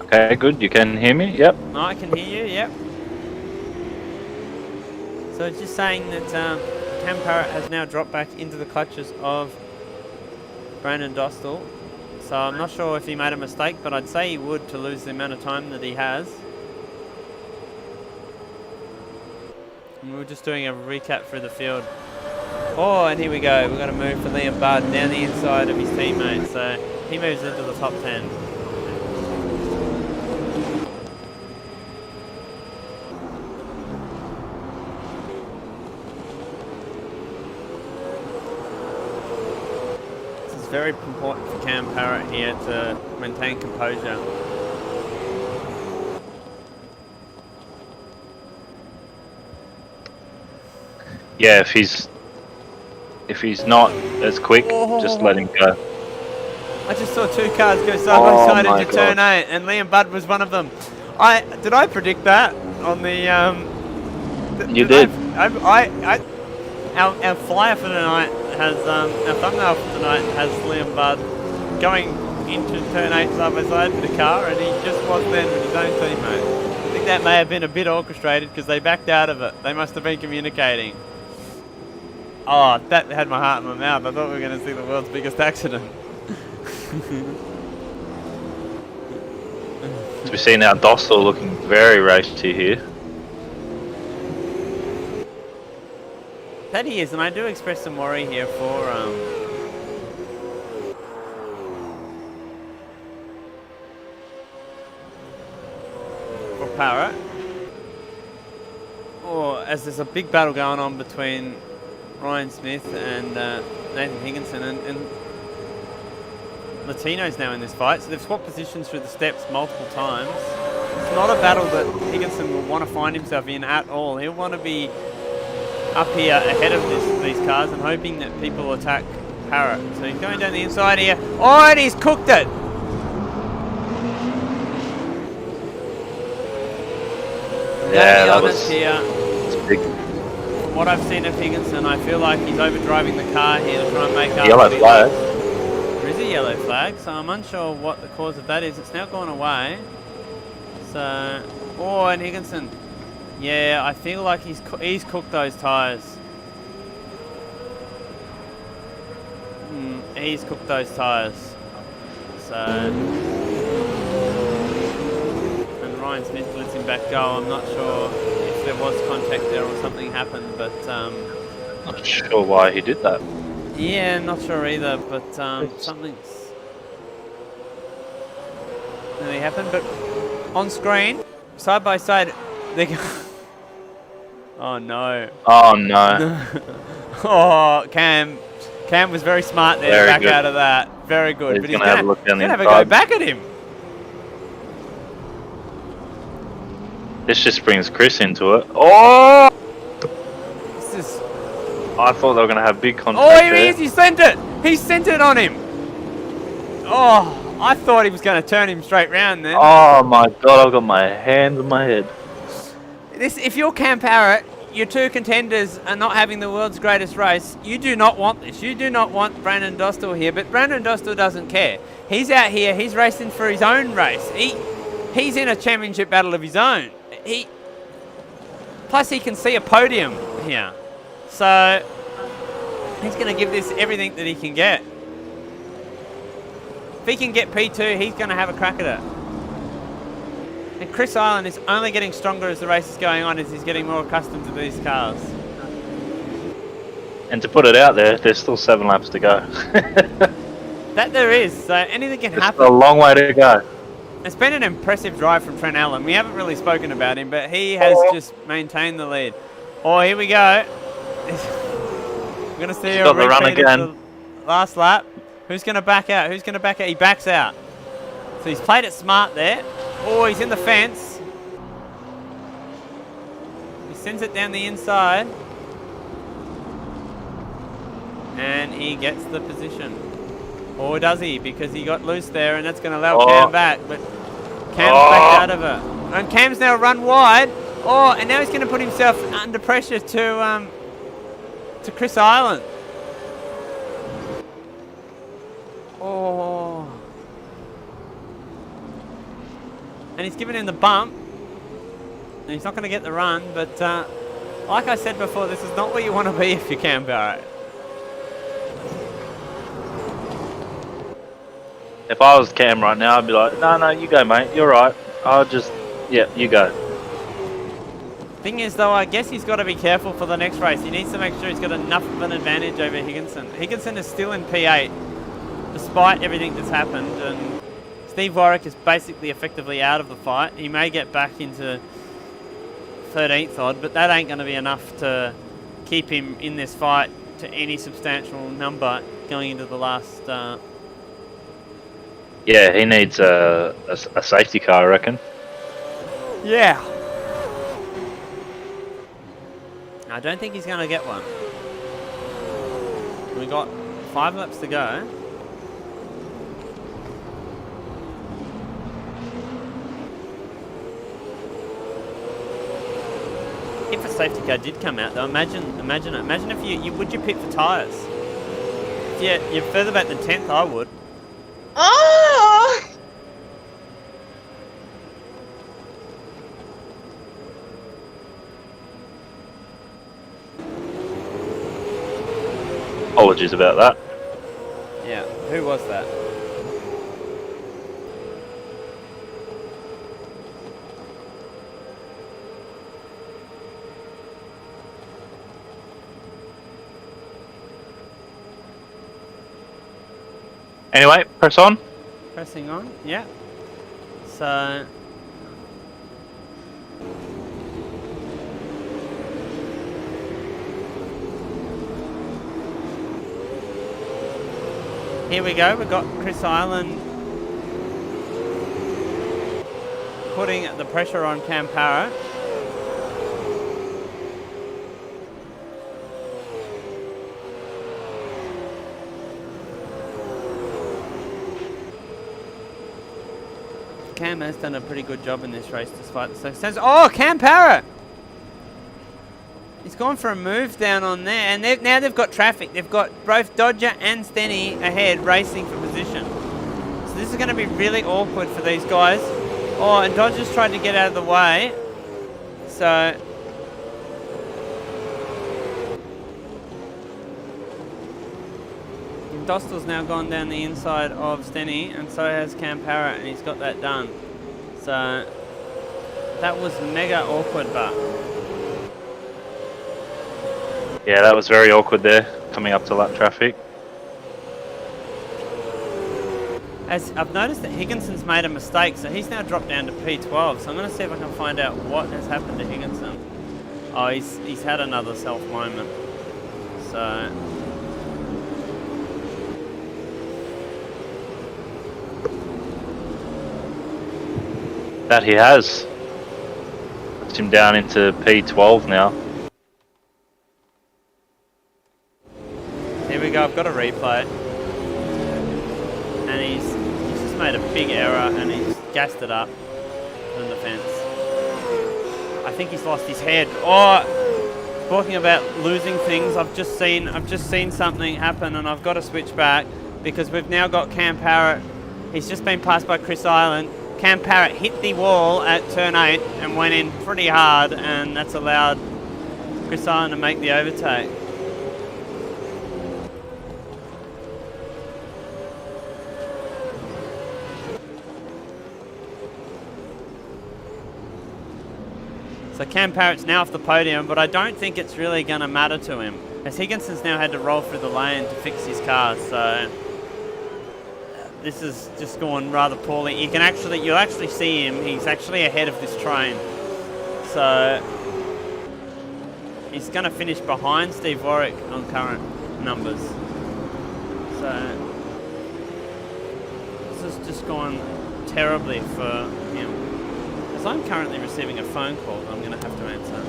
Okay, good. You can hear me? Yep. I can hear you, yep. So it's just saying that Cam Parrett has now dropped back into the clutches of Brandon Dostal. So I'm not sure if he made a mistake, but I'd say he would to lose the amount of time that he has. And we're just doing a recap through the field. Oh, and here we go. We've got a move for Liam Budd down the inside of his teammate. So he moves into the top 10. Very important for Cam Parrett here to maintain composure. Yeah, if he's not as quick, just let him go. I just saw two cars go side by side into turn 8, and Liam Budd was one of them. Did I predict that on the? You did. Our flyer for tonight has our thumbnail for tonight has Liam Budd going into turn 8 side by side with the car, and he just was then with his own teammate. I think that may have been a bit orchestrated because they backed out of it. They must have been communicating. Oh, that had my heart in my mouth. I thought we were going to see the world's biggest accident. We've seen our Dostal looking very racy here. That he is, and I do express some worry here for Parrett. Or as there's a big battle going on between Ryan Smith and Nathan Higginson, and Latino's now in this fight, so they've swapped positions through the steps multiple times. It's not a battle that Higginson will want to find himself in at all. He'll want to be up here ahead of these cars and hoping that people attack Parrett. So he's going down the inside here. Oh, and he's cooked it! Yeah, that was here. Big. From what I've seen of Higginson, I feel like he's overdriving the car here to try and make up. Yellow flag. There is a yellow flag, so I'm unsure what the cause of that is. It's now gone away. So, oh, and Higginson. Yeah, I feel like he's cooked those tyres. He's cooked those tyres. So, and Ryan Smith lets him back go. I'm not sure if there was contact there or something happened, but Not sure why he did that. yeah, not sure either. But something's really happened. But on screen, side by side, they go. Oh no! Oh no! Oh, Cam was very smart there to back out of that. Very good. He's gonna have a look down the have a inside. go back at him. This just brings Chris into it. Oh! This is. I thought they were gonna have big contact. Oh, there. he is! He sent it! He sent it on him! Oh, I thought he was going to turn him straight round then. Oh my god, I've got my hands on my head. If you're Cam Parrett, your two contenders are not having the world's greatest race. You do not want this. You do not want Brandon Dostal here, but Brandon Dostal doesn't care. He's out here. He's racing for his own race. He's in a championship battle of his own. Plus he can see a podium here. So he's going to give this everything that he can get. If he can get P2, he's going to have a crack at it. And Chris Island is only getting stronger as the race is going on, as he's getting more accustomed to these cars. And to put it out there, there's still 7 laps to go. That there is, so anything can It's happen. a long way to go. It's been an impressive drive from Trent Allen. We haven't really spoken about him, but he has just maintained the lead. Oh, here we go. We're going to see a got the run repeat of again. the last lap. Who's going to back out? Who's going to back out? He backs out. So he's played it smart there. Oh, he's in the fence. He sends it down the inside. And he gets the position. Or does he? Because he got loose there, and that's going to allow Cam back. But Cam's backed out of it. And Cam's now run wide. Oh, and now he's going to put himself under pressure to Chris Island. Oh. And he's given him the bump. And he's not going to get the run, but like I said before, this is not where you want to be if you're Cam Parrett. If I was Cam right now, I'd be like, no, you go, mate. You're right. Yeah, you go. Thing is, though, I guess he's got to be careful for the next race. He needs to make sure he's got enough of an advantage over Higginson. Higginson is still in P8, despite everything that's happened, and Steve Warwick is basically effectively out of the fight. He may get back into 13th odd, but that ain't going to be enough to keep him in this fight to any substantial number going into the last... Yeah, he needs a safety car, I reckon. Yeah. I don't think he's going to get one. We've got 5 laps to go. If a safety car did come out, though, imagine if you would you pit for tyres? If you're further back than 10th, I would. Oh! Apologies about that. Yeah, who was that? Anyway, press on. Pressing on, yeah. So... Here we go, we've got Chris Island putting the pressure on Cam Parrett. Cam has done a pretty good job in this race despite the circumstances. Oh, Cam Parrett! He's gone for a move down on there, and now they've got traffic. They've got both Dodger and Stenny ahead racing for position. So this is going to be really awkward for these guys. Oh, and Dodger's tried to get out of the way. So... Dostal's now gone down the inside of Stenny, and so has Cam Parrett, and he's got that done. So that was mega awkward, but... Yeah, that was very awkward there, coming up to lap traffic. As I've noticed that Higginson's made a mistake, so he's now dropped down to P12. So I'm going to see if I can find out what has happened to Higginson. Oh, he's had another self moment. So That he has. Puts him down into P12 now. here we go. I've got a replay, and he's just made a big error, and he's gassed it up on the fence. I think he's lost his head. Oh, talking about losing things, I've just seen something happen, and I've got to switch back because we've now got Cam Parrett. He's just been passed by Chris Island. Cam Parrett hit the wall at turn 8 and went in pretty hard, and that's allowed Chris Island to make the overtake. So Cam Parrett's now off the podium, but I don't think it's really going to matter to him, as Higginson's now had to roll through the lane to fix his car. So this is just going rather poorly. You'll actually see him. He's actually ahead of this train. So he's going to finish behind Steve Warwick on current numbers. So this is just gone terribly for him. As I'm currently receiving a phone call, I'm going to have to answer.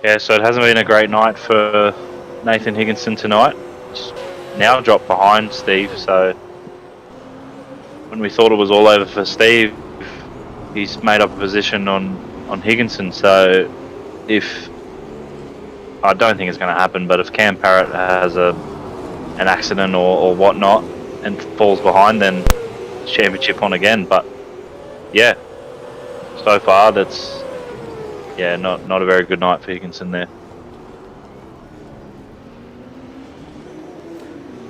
Yeah, so it hasn't been a great night for Nathan Higginson tonight. He's now dropped behind Steve, so when we thought it was all over for Steve, he's made up a position on Higginson. So I don't think it's going to happen, but if Cam Parrett has an accident or whatnot and falls behind, then it's championship on again. But yeah, so far that's not a very good night for Higginson there.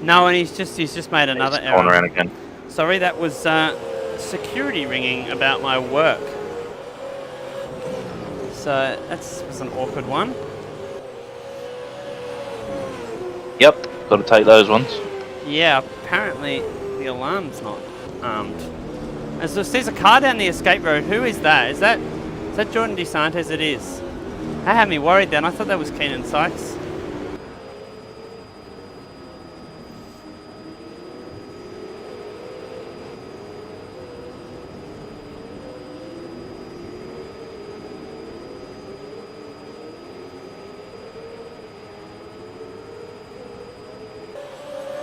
No, and he's just made another error. Going around again. Sorry, that was security ringing about my work. So that was an awkward one. Yep, got to take those ones. Yeah, apparently the alarm's not armed. As there's a car down the escape road. Who is that? Is that Jordan DeSantis? It is. That had me worried then. I thought that was Keenan Sykes.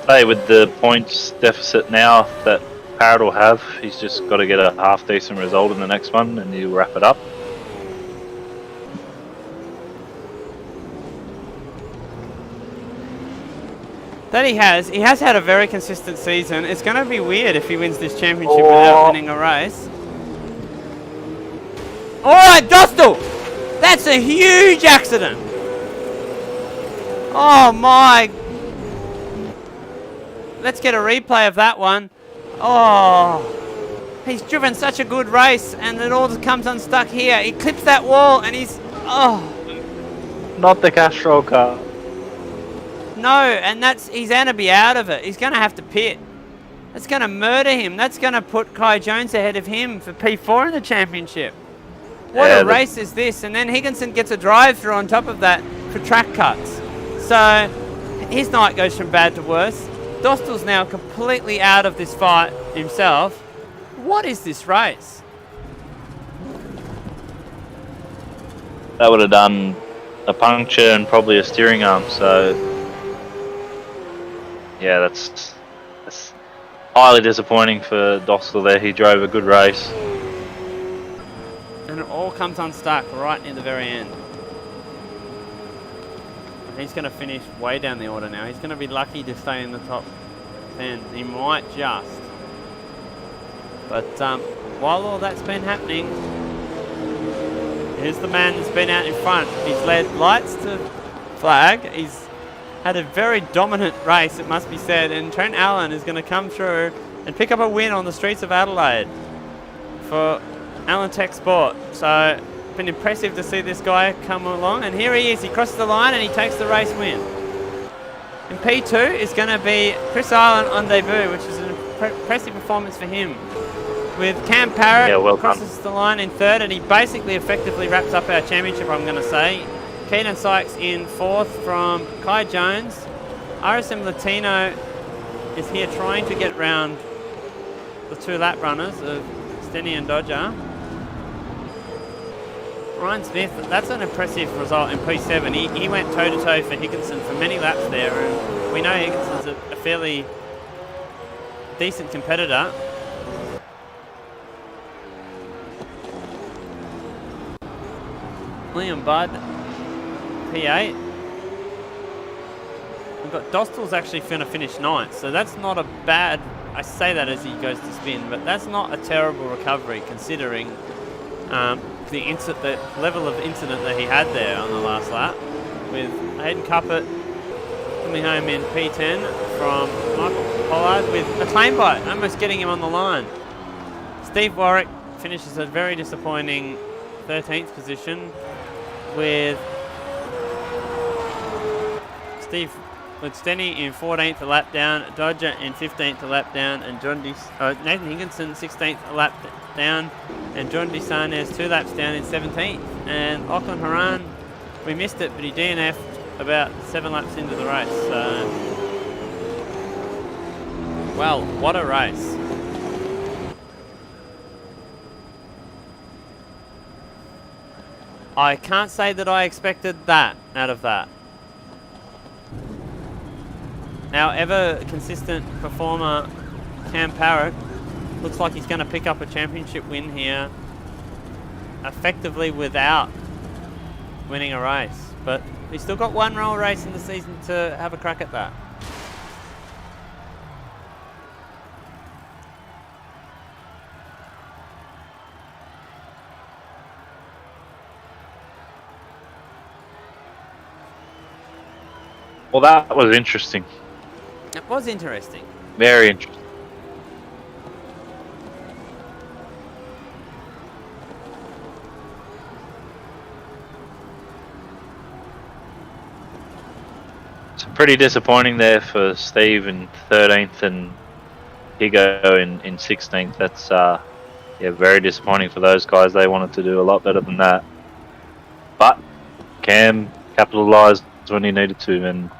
Hey, with the points deficit now that Parrett will have, he's just got to get a half decent result in the next one and he'll wrap it up. That he has. He has had a very consistent season. It's going to be weird if he wins this championship without winning a race. Alright, Dostal! That's a huge accident! Oh my... Let's get a replay of that one. Oh, he's driven such a good race, and it all just comes unstuck here. He clips that wall, and he's not the Castrol car. No, and he's going to be out of it. He's going to have to pit. That's going to murder him. That's going to put Kai Jones ahead of him for P4 in the championship. What a race is this? And then Higginson gets a drive-through on top of that for track cuts. So his night goes from bad to worse. Dostal's now completely out of this fight himself. What is this race? That would have done a puncture and probably a steering arm, so yeah, that's highly disappointing for Dostal there. He drove a good race. And it all comes unstuck right near the very end. He's going to finish way down the order now. He's going to be lucky to stay in the top 10. He might just. But while all that's been happening, here's the man that's been out in front. He's led lights to flag. He's had a very dominant race, it must be said, and Trent Allen is going to come through and pick up a win on the streets of Adelaide for Allen Tech Sport. So, been impressive to see this guy come along, and here he is. He crosses the line and he takes the race win. In P2 is going to be Chris Island on debut, which is an impressive performance for him. With Cam Parrett crosses the line in third, and he basically effectively wraps up our championship, I'm going to say. Keenan Sykes in fourth from Kai Jones. RSM Latino is here trying to get round the 2 lap runners of Stenny and Dodger. Ryan Smith, that's an impressive result in P7. He went toe-to-toe for Higginson for many laps there, and we know Higginson's a fairly decent competitor. Liam Budd, P8. We've got Dostal's actually going to finish 9th, so that's not a bad, I say that as he goes to spin, but that's not a terrible recovery considering the level of incident that he had there on the last lap, with Hayden Cuppett coming home in P10 from Michael Pollard with a claim bite, almost getting him on the line. Steve Warwick finishes a very disappointing 13th position, with Stenny in 14th a lap down, Dodger in 15th a lap down, and Nathan Higginson 16th a lap down, and John DeSarnes 2 laps down in 17th. And Auckland Haran, we missed it, but he DNF'd about 7 laps into the race. So, well, what a race. I can't say that I expected that out of that. Now, ever consistent performer Cam Parrett looks like he's going to pick up a championship win here effectively without winning a race. But he's still got 1 roll race in the season to have a crack at that. Well, that was interesting. It was interesting. Very interesting. It's pretty disappointing there for Steve in 13th and Higo in 16th. That's yeah, very disappointing for those guys. They wanted to do a lot better than that. But Cam capitalised when he needed to and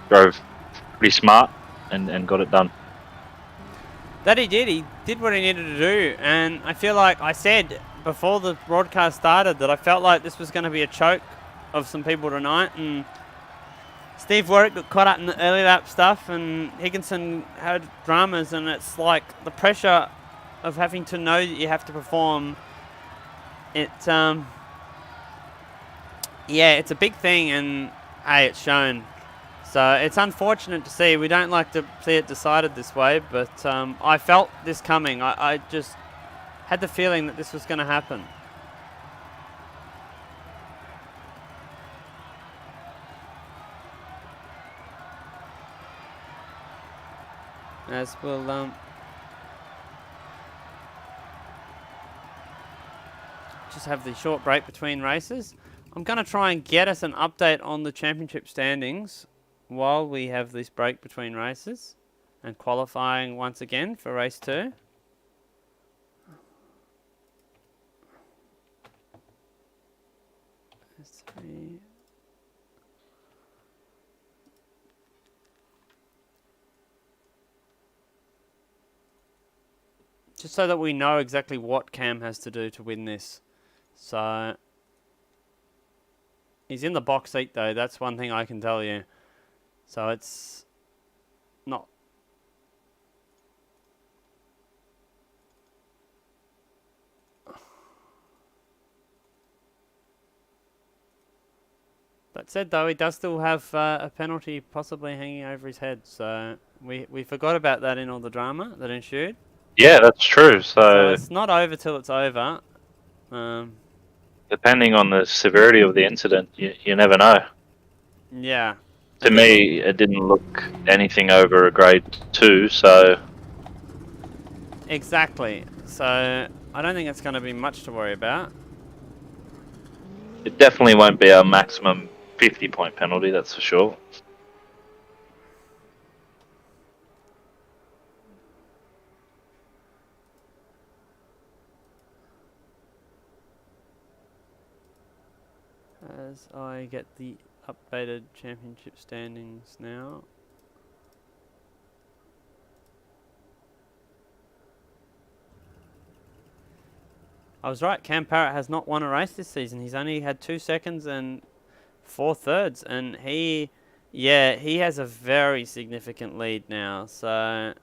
drove pretty smart and got it done. That he did. He did what he needed to do. And I feel like I said before the broadcast started that I felt like this was going to be a choke of some people tonight. And Steve Warwick got caught up in the early lap stuff, and Higginson had dramas, and it's like the pressure of having to know that you have to perform. It's yeah, it's a big thing, and hey, it's shown. So it's unfortunate to see. We don't like to see it decided this way, but I felt this coming. I just had the feeling that this was going to happen. As we'll just have the short break between races. I'm going to try and get us an update on the championship standings while we have this break between races. And qualifying once again for race 2. Race 3. Just so that we know exactly what Cam has to do to win this. So, he's in the box seat though, that's one thing I can tell you. So it's not... That said though, he does still have a penalty possibly hanging over his head. So, we forgot about that in all the drama that ensued. Yeah, that's true. So it's not over till it's over. Depending on the severity of the incident, you never know. Yeah. To me, it didn't look anything over a grade 2, so... Exactly. So I don't think it's going to be much to worry about. It definitely won't be a maximum 50-point penalty, that's for sure. As I get the updated championship standings now. I was right, Cam Parrett has not won a race this season. He's only had 2 seconds and 4 thirds, and he has a very significant lead now, so...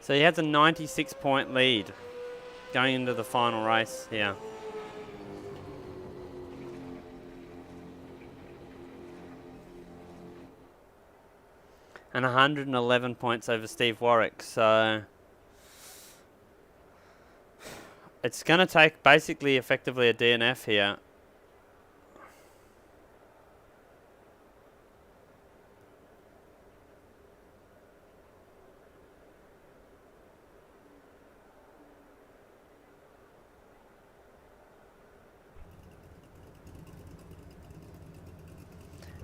So he has a 96-point lead going into the final race here. And 111 points over Steve Warwick, so it's going to take basically effectively a DNF here.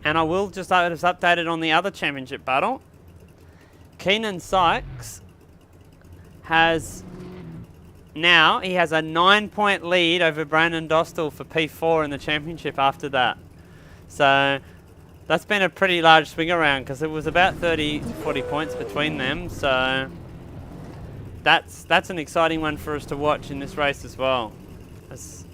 And I will just update it on the other championship battle. Keenan Sykes has now, he has a 9-point lead over Brandon Dostal for P4 in the championship after that. So that's been a pretty large swing around because it was about 30 to 40 points between them. So that's an exciting one for us to watch in this race as well. As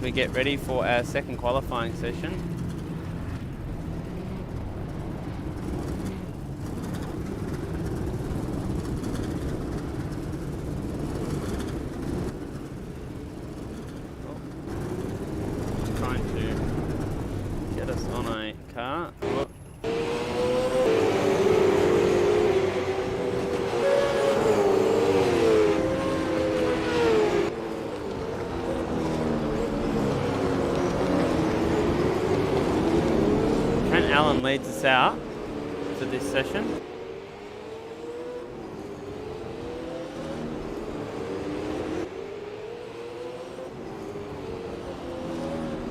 we get ready for our second qualifying session. Trying to get us on a car. Alan leads us out for this session.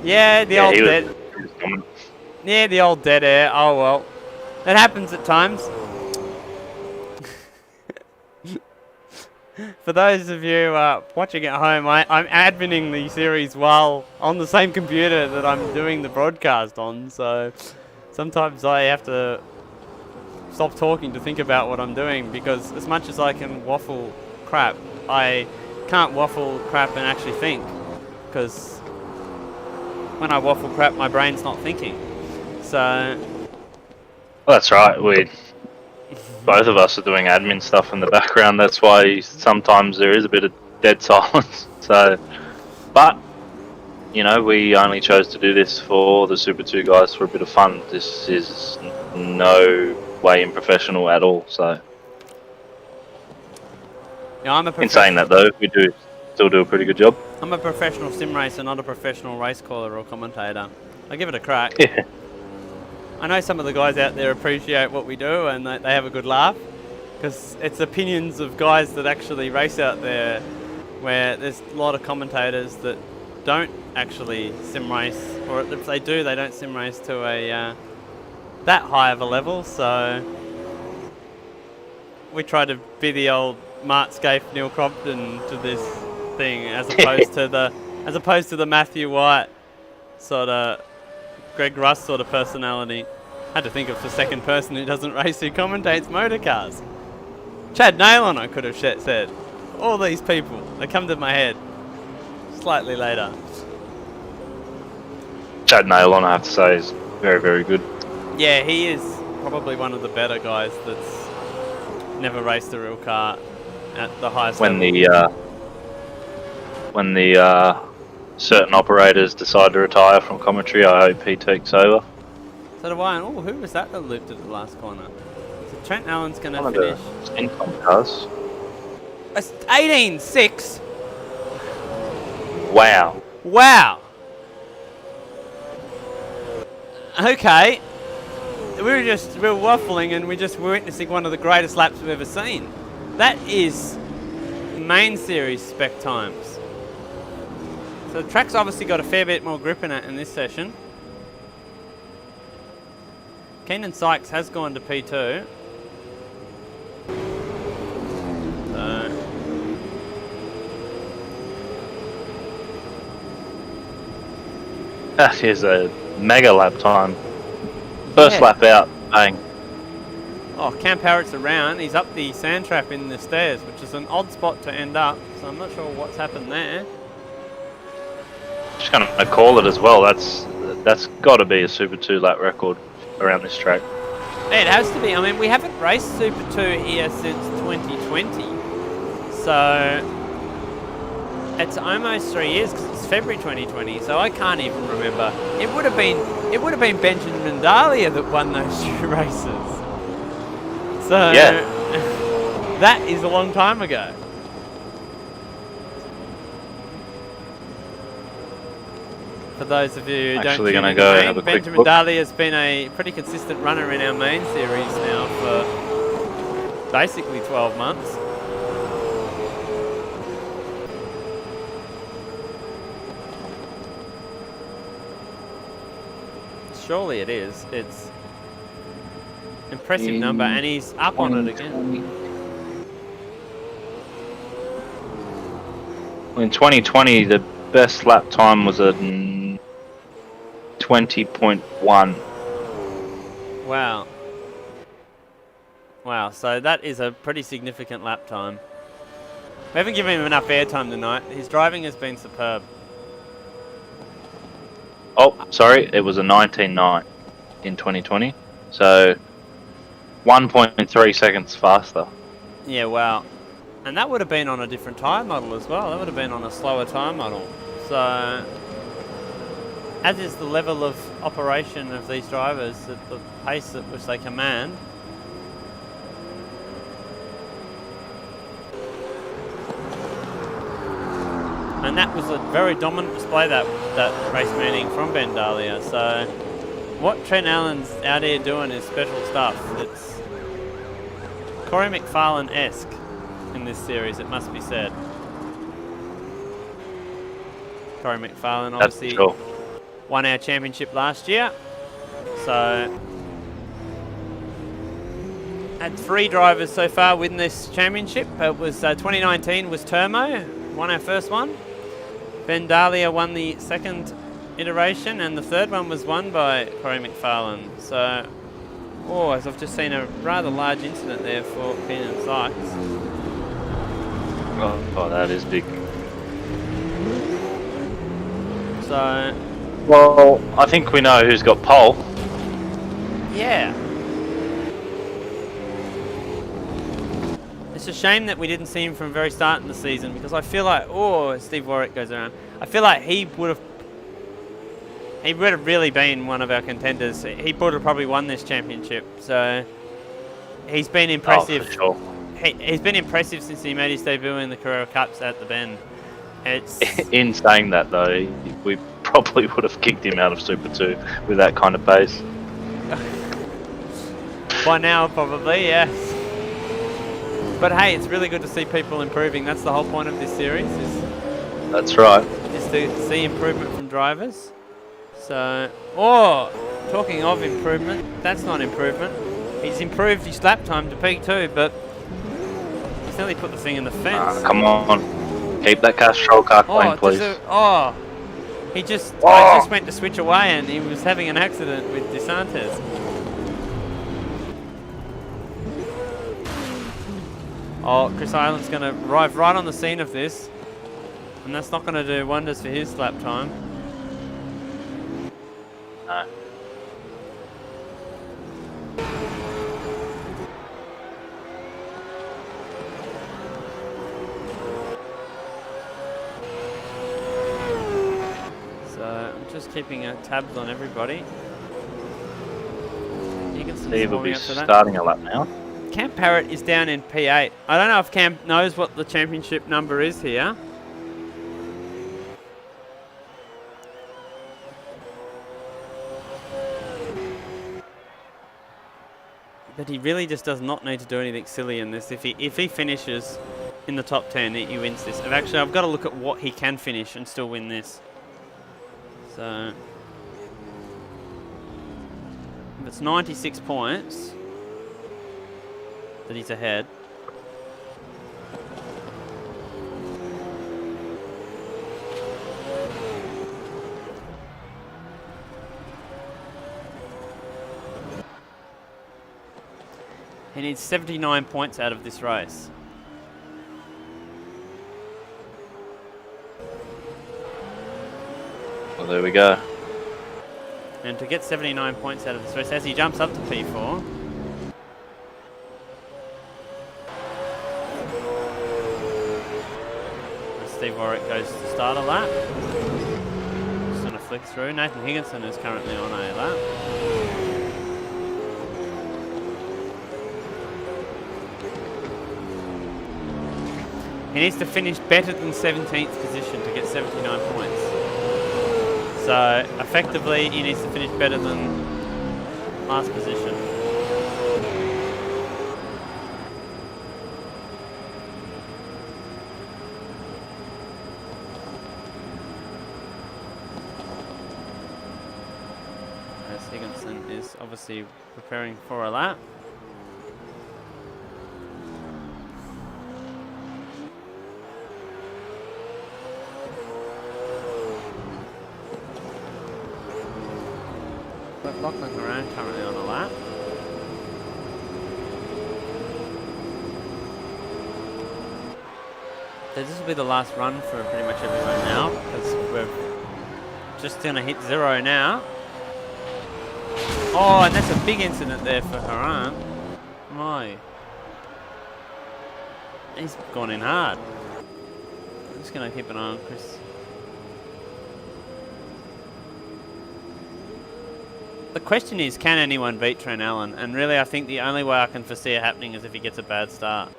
Yeah, the old dead. Yeah, the old dead air. Oh well, it happens at times. For those of you watching at home, I'm adminning the series while on the same computer that I'm doing the broadcast on, so sometimes I have to stop talking to think about what I'm doing, because as much as I can waffle crap, I can't waffle crap and actually think, because when I waffle crap, my brain's not thinking. So... Well, that's right. Both of us are doing admin stuff in the background. That's why sometimes there is a bit of dead silence. So, but you know, we only chose to do this for the Super 2 guys for a bit of fun. This is no way unprofessional at all. So, Yeah, I'm a in saying that though, we do still do a pretty good job. I'm a professional sim racer, not a professional race caller or commentator. I give it a crack. Yeah. I know some of the guys out there appreciate what we do and they have a good laugh, because it's opinions of guys that actually race out there, where there's a lot of commentators that don't actually sim race, or if they do, they don't sim race to a that high of a level. So we try to be the old Mart Scaife, Neil Crompton to this thing, as opposed to the Matthew White sort of Greg Russ sort of personality. Had to think of the second person who doesn't race who commentates motor cars. Chad Nalon, I could have said. All these people, they come to my head slightly later. Chad Nalon, I have to say, is very, very good. Yeah, he is probably one of the better guys that's never raced a real car at the highest level. When the certain operators decide to retire from commentary, I hope he takes over. So do I. And who was that looped at the last corner? So Trent Allen's going to One finish. of the Incom cars. 18.6. Wow. Wow. Okay. We were waffling and we're witnessing one of the greatest laps we've ever seen. That is main series spec times. So the track's obviously got a fair bit more grip in it in this session. Keenan Sykes has gone to P2. So that is a mega lap time. First lap out, bang. Oh, Cam Parrett's around. He's up the sand trap in the stairs, which is an odd spot to end up. So I'm not sure what's happened there. Just going to call it as well. That's got to be a Super 2 lap record around this track. Yeah, it has to be. I mean, we haven't raced Super 2 here since 2020. So it's almost 3 years, because it's February 2020. So I can't even remember. It would have been Benjamin Dahlia that won those two races. So yeah. That is a long time ago. For those of you who don't Actually tune gonna in go the have a main, quick Benjamin look. Dahlia has been a pretty consistent runner in our main series now for basically 12 months. Surely it is. It's impressive number, and he's up on it again. In 2020, the best lap time was a 20.1. Wow. Wow, so that is a pretty significant lap time. We haven't given him enough airtime tonight. His driving has been superb. Oh, sorry, it was a 19.9 in 2020. So 1.3 seconds faster. Yeah, wow. And that would have been on a different tyre model as well. That would have been on a slower tyre model. So, as is the level of operation of these drivers, at the pace at which they command. And that was a very dominant display, that race meeting from Ben Dahlia. So what Trent Allen's out here doing is special stuff. It's Corey McFarlane-esque in this series, it must be said. Corey McFarlane obviously won our championship last year. So had 3 drivers so far win this championship. It was 2019 was Termo, won our first one. Ben Dahlia won the second iteration, and the third one was won by Corey McFarlane. So, as I've just seen a rather large incident there for Keenan Sykes. Oh, that is big. So, well, I think we know who's got pole. Yeah. It's a shame that we didn't see him from the very start in the season, because I feel like, Steve Warwick goes around. I feel like he would have he would have really been one of our contenders. He would have probably won this championship. So he's been impressive. Oh, for sure. He's been impressive since he made his debut in the Carrera Cups at the Bend. It's In saying that, though, we probably would have kicked him out of Super 2 with that kind of pace. by now, probably, yeah. But hey, it's really good to see people improving. That's the whole point of this series. That's right. Is to see improvement from drivers. So, talking of improvement, that's not improvement. He's improved his lap time to P2, but he's nearly put the thing in the fence. Come on. Keep that Castrol car clean, please. I just went to switch away and he was having an accident with DeSantis. Oh, Chris Island's going to arrive right on the scene of this, and that's not going to do wonders for his lap time. No. Just keeping tabs on everybody. Steve will be starting a lap now. Cam Parrett is down in P8. I don't know if Cam knows what the championship number is here. But he really just does not need to do anything silly in this. If he finishes in the top 10, he wins this. Actually, I've got to look at what he can finish and still win this. So, if it's 96 points that he's ahead. He needs 79 points out of this race. Well, there we go. And to get 79 points out of this race, as he jumps up to P4. As Steve Warwick goes to start a lap. Just going to flick through. Nathan Higginson is currently on a lap. He needs to finish better than 17th position to get 79 points. So, effectively, he needs to finish better than last position. As Higginson is obviously preparing for a lap. Lachlan Moran currently on a lap. So this will be the last run for pretty much everyone now, because we're just going to hit 0 now. Oh, and that's a big incident there for Haran. My. He's gone in hard. I'm just going to keep an eye on Chris. The question is, can anyone beat Trent Allen? And really, I think the only way I can foresee it happening is if he gets a bad start.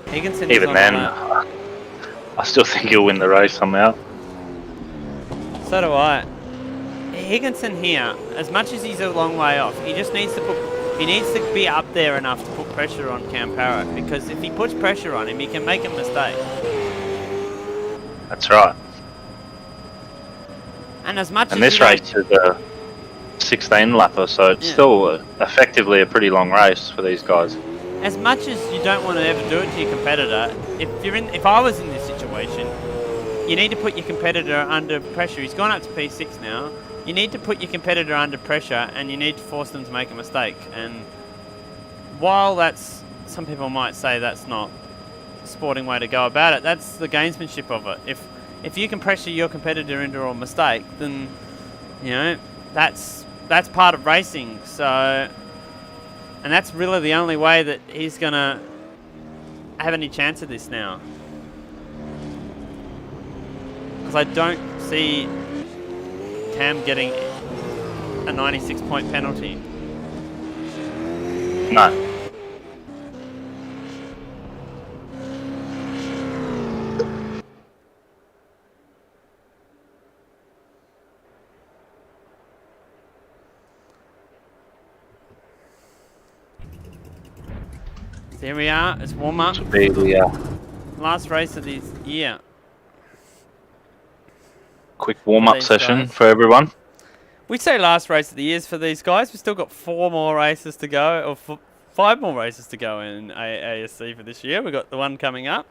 Higginson is Even then, I still think he'll win the race somehow. So do I. Higginson here, as much as he's a long way off, he just needs to be up there enough to put pressure on Cam Parrett, because if he puts pressure on him, he can make a mistake. That's right. And as much and as this race is a 16 lapper, so it's still effectively a pretty long race for these guys. As much as you don't want to ever do it to your competitor, if I was in this situation, you need to put your competitor under pressure. He's gone up to P6 now. You need to put your competitor under pressure, and you need to force them to make a mistake. And while that's, some people might say that's not a sporting way to go about it, that's the gamesmanship of it. If you can pressure your competitor into a mistake, then, you know, that's part of racing. So, and that's really the only way that he's going to have any chance of this now. Because I don't see Cam getting a 96-point penalty. No. Here we are. It's warm up. To be the Last race of the year. quick warm-up these session guys. for everyone. We say last race of the years for these guys. We've still got 4 more races to go, or 5 more races to go in ASC for this year. We've got the one coming up.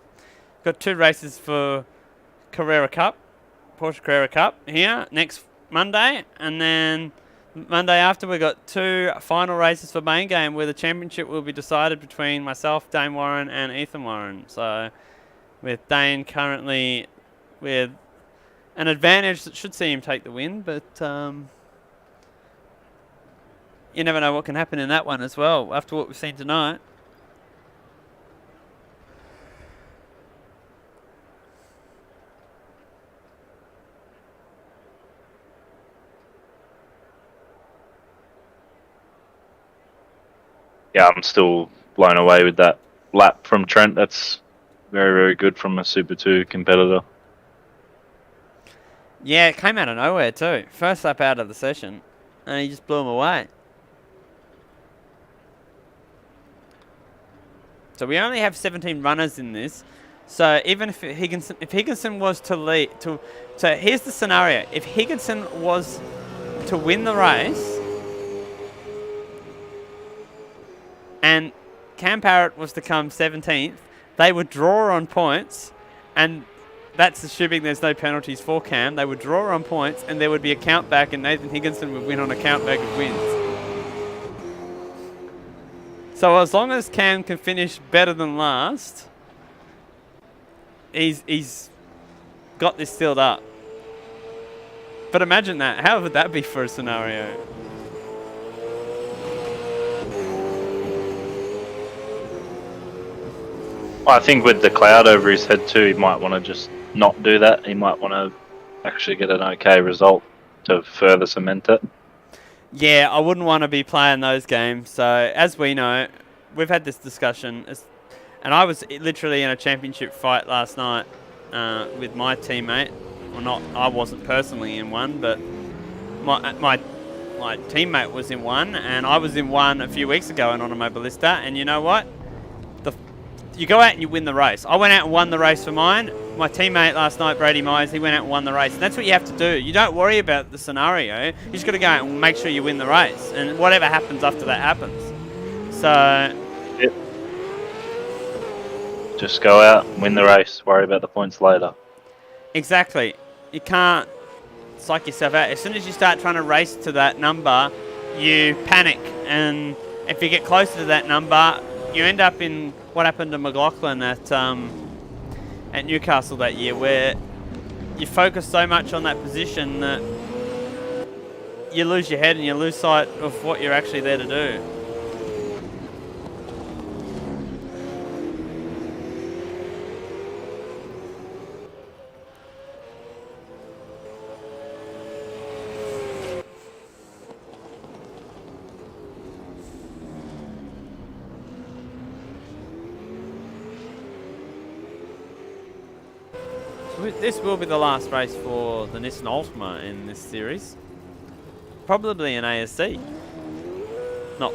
We've got 2 races for Carrera Cup, Porsche Carrera Cup here next Monday, and then Monday after we've got 2 final races for main game where the championship will be decided between myself, Dane Warren, and Ethan Warren. So with Dane currently with an advantage that should see him take the win, but you never know what can happen in that one as well after what we've seen tonight. Yeah, I'm still blown away with that lap from Trent. That's very, very good from a Super 2 competitor. Yeah, it came out of nowhere too. First lap out of the session, and he just blew him away. So we only have 17 runners in this. So even if Higginson was to lead, so here's the scenario: if Higginson was to win the race, and Cam Parrett was to come 17th, they would draw on points, and that's assuming there's no penalties for Cam. They would draw on points, and there would be a count back, and Nathan Higginson would win on a count back of wins. So as long as Cam can finish better than last, he's got this sealed up. But imagine that. How would that be for a scenario? Well, I think with the cloud over his head too, he might want to just not do that. He might want to actually get an okay result to further cement it. Yeah, I wouldn't want to be playing those games. So, as we know, we've had this discussion, and I was literally in a championship fight last night with my teammate. Well, not I wasn't personally in one, but my teammate was in one, and I was in one a few weeks ago in Automobilista. And you know what? You go out and you win the race. I went out and won the race for mine. My teammate last night, Brady Myers, he went out and won the race. And that's what you have to do. You don't worry about the scenario. You just got to go out and make sure you win the race. And whatever happens after that happens. So... Yep. Just go out and win the race. Worry about the points later. Exactly. You can't psych yourself out. As soon as you start trying to race to that number, you panic. And if you get closer to that number, you end up in what happened to McLaughlin at Newcastle that year, where you focus so much on that position that you lose your head and you lose sight of what you're actually there to do. This will be the last race for the Nissan Altima in this series. Probably an ASC. Not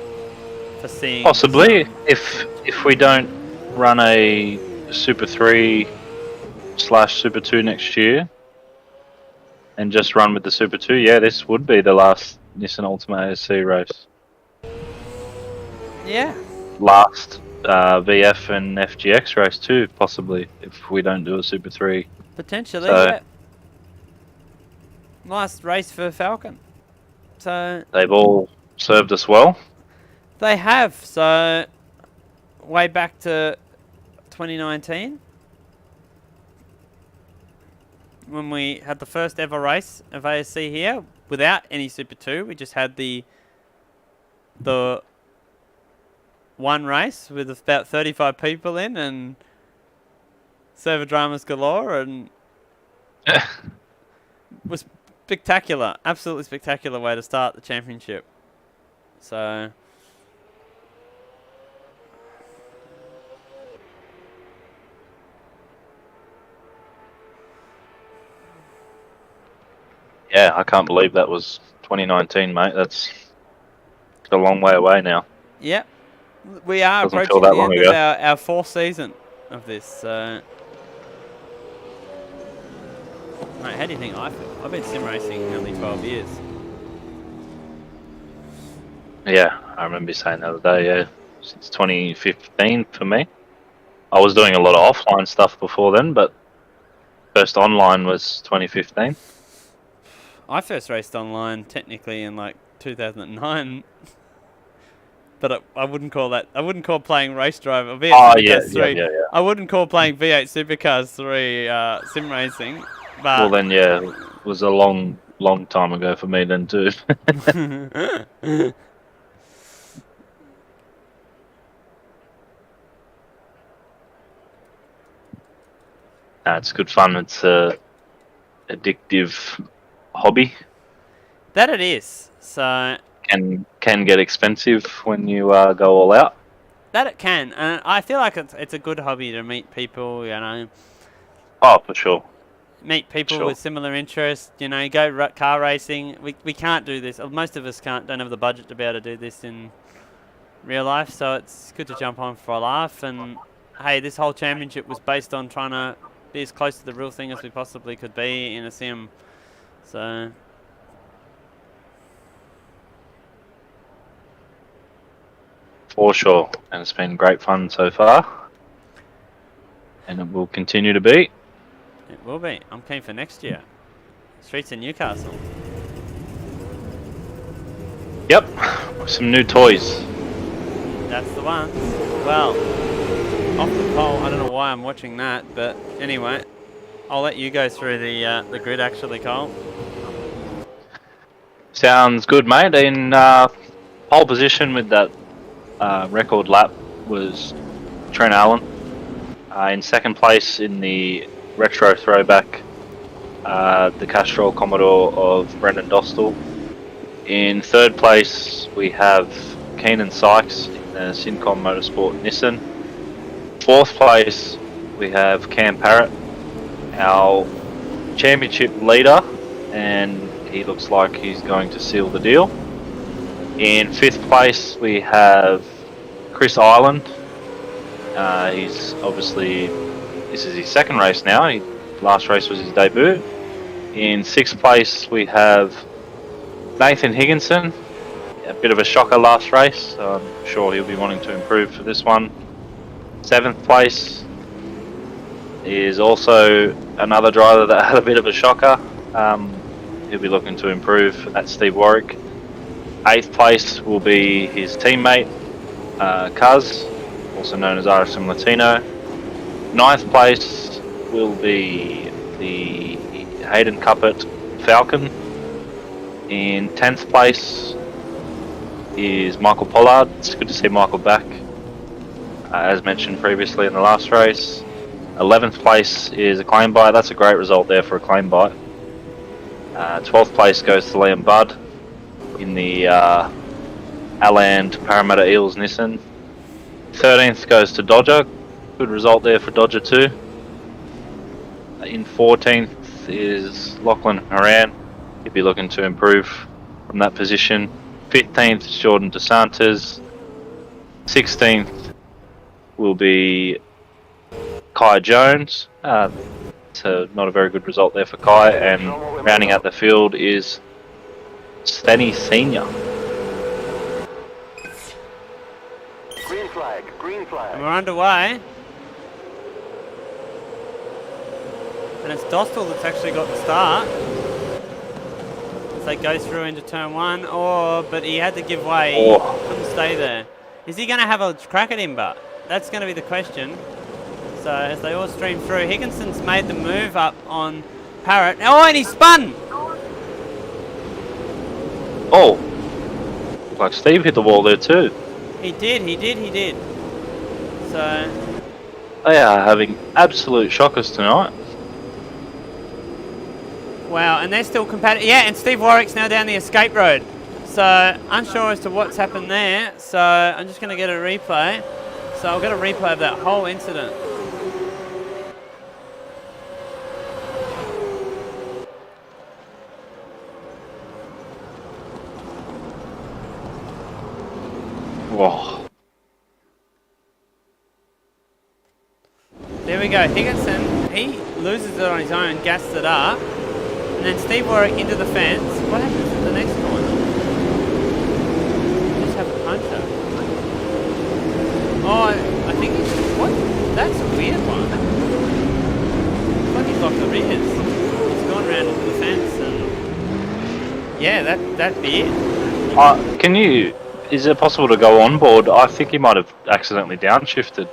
foreseeing. Possibly, if we don't run a Super 3/Super 2 next year, and just run with the Super 2, yeah, this would be the last Nissan Altima ASC race. Yeah. Last VF and FGX race too, possibly, if we don't do a Super 3. Potentially, So, yeah. Last race for Falcon. So they've all served us well. they have. So way back to 2019, when we had the first ever race of ASC here without any Super 2. We just had the one race with about 35 people in and server dramas galore, and was spectacular, absolutely spectacular way to start the championship. So. Yeah, I can't believe that was 2019, mate. That's a long way away now. Yep. We are Doesn't approaching feel that the long end ago. of our 4th season of this. So. Mate, how do you think I feel? I've been sim racing nearly 12 years. Yeah, I remember you saying the other day, yeah. Since 2015 for me. I was doing a lot of offline stuff before then, but first online was 2015. I first raced online technically in like 2009. But I wouldn't call that. I wouldn't call playing Race Driver or V8 Supercars 3. yeah. I wouldn't call playing V8 Supercars 3 sim racing. But Well then, yeah, it was a long time ago for me then too. It's good fun. It's a addictive hobby. that it is. So Can get expensive when you go all out. that it can, and I feel like it's a good hobby to meet people. You know, Oh, for sure. meet people Sure. with similar interests. You know, go car racing. We can't do this. Most of us don't have the budget to be able to do this in real life. So it's good to jump on for a laugh. And hey, this whole championship was based on trying to be as close to the real thing as we possibly could be in a sim. So. For sure. And it's been great fun so far. And it will continue to be. It will be. I'm keen for next year. Streets in Newcastle. Yep. Some new toys. That's the one. Well, off the pole. I don't know why I'm watching that, but anyway, I'll let you go through the grid actually, Cole. Sounds good, mate. In pole position with that record lap was Trent Allen. In second place in the retro throwback, the Castrol Commodore of Brendan Dostal. In third place, we have Keenan Sykes in the Syncom Motorsport Nissan. Fourth place, we have Cam Parrett, our championship leader, and he looks like he's going to seal the deal. In fifth place, we have Chris Ireland. He's obviously, this is his second race now. Last race was his debut. In sixth place, we have Nathan Higginson. A bit of a shocker last race. So I'm sure he'll be wanting to improve for this one. Seventh place is also another driver that had a bit of a shocker. He'll be looking to improve. That's Steve Warwick. Eighth place will be his teammate, Cuz, also known as RSM Latino. Ninth place will be the Hayden Cuppet Falcon. In 10th place is Michael Pollard. It's good to see Michael back, as mentioned previously in the last race. 11th place is a claim bite. That's a great result there for a claim bite. 12th place goes to Liam Budd in the Aland Parramatta Eels Nissan. 13th goes to Dodger. Good result there for Dodger too. In 14th is Lachlan Horan. He'll be looking to improve from that position. 15th is Jordan DeSantis. 16th will be Kai Jones. So not a very good result there for Kai. And rounding out the field is Stenny Senior. Green flag, green flag. And we're underway. And it's Dostal that's actually got the start. As they go through into turn one. But he had to give way. He couldn't stay there. Is he going to have a crack at him, but? That's going to be the question. So as they all stream through, Higginson's made the move up on Parrott. Oh, and he spun! Oh, looked like Steve hit the wall there too. He did. So, They are having absolute shockers tonight. Wow, and they're still competitive. Yeah, and Steve Warwick's now down the escape road. So, unsure as to what's happened there. So, I'm just going to get a replay. So, I'll get a replay of that whole incident. Whoa. There we go, Higginson, he loses it on his own, gassed it up, and then Steve Warwick into the fence. What happens at the next corner? Just have a puncher. Oh, I think he's, what? That's a weird one. It's like he's locked the rears. He's gone around into the fence and, yeah, that'd be it. Can you, is it possible to go on board? I think he might have accidentally downshifted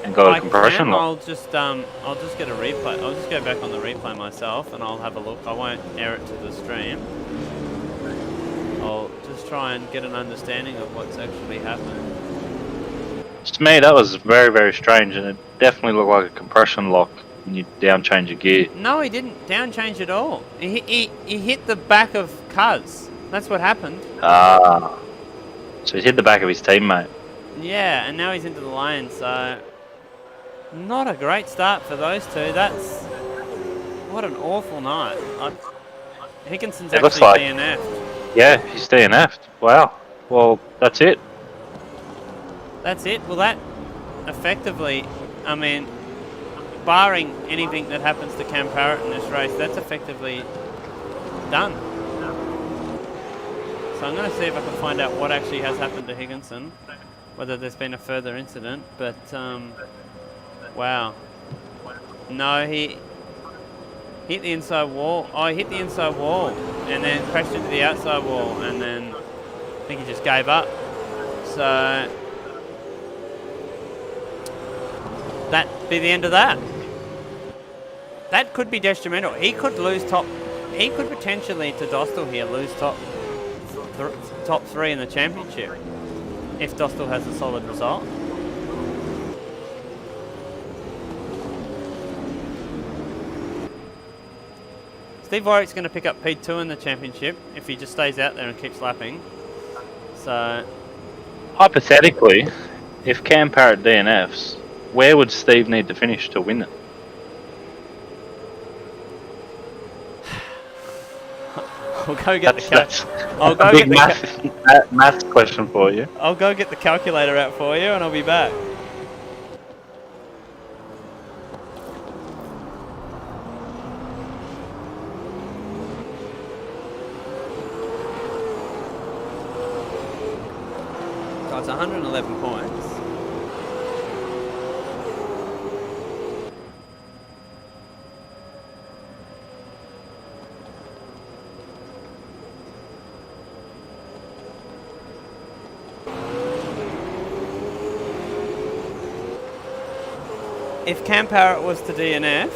and got a compression lock. I'll just get a replay. I'll just go back on the replay myself and I'll have a look. I won't air it to the stream. I'll just try and get an understanding of what's actually happened. To me, that was very, very strange, and it definitely looked like a compression lock when you down change a gear. No, he didn't down change at all. He hit the back of Cuz. That's what happened. Ah. So he's hit the back of his teammate. Yeah, and now he's into the lane, so not a great start for those two. That's what an awful night. Higginson's It looks actually like DNF'd. Yeah, he's DNF'd. Wow. Well, that's it. That's it. Well, that effectively, I mean, barring anything that happens to Cam Parrett in this race, that's effectively done. So I'm going to see if I can find out what actually has happened to Higginson, whether there's been a further incident, but wow. No, he hit the inside wall. Oh, he hit the inside wall and then crashed into the outside wall, and then I think he just gave up. So that'd be the end of that. That could be detrimental. He could lose top. He could potentially, to Dostal here, lose top three in the championship if Dostal has a solid result. Steve Warwick's going to pick up P2 in the championship if he just stays out there and keeps lapping. So, hypothetically, if Cam Parrett DNFs, where would Steve need to finish to win it? I'll go get I'll go get the math question for you. I'll go get the calculator out for you, and I'll be back. So it's 111 points. If Cam Parrett was to DNF,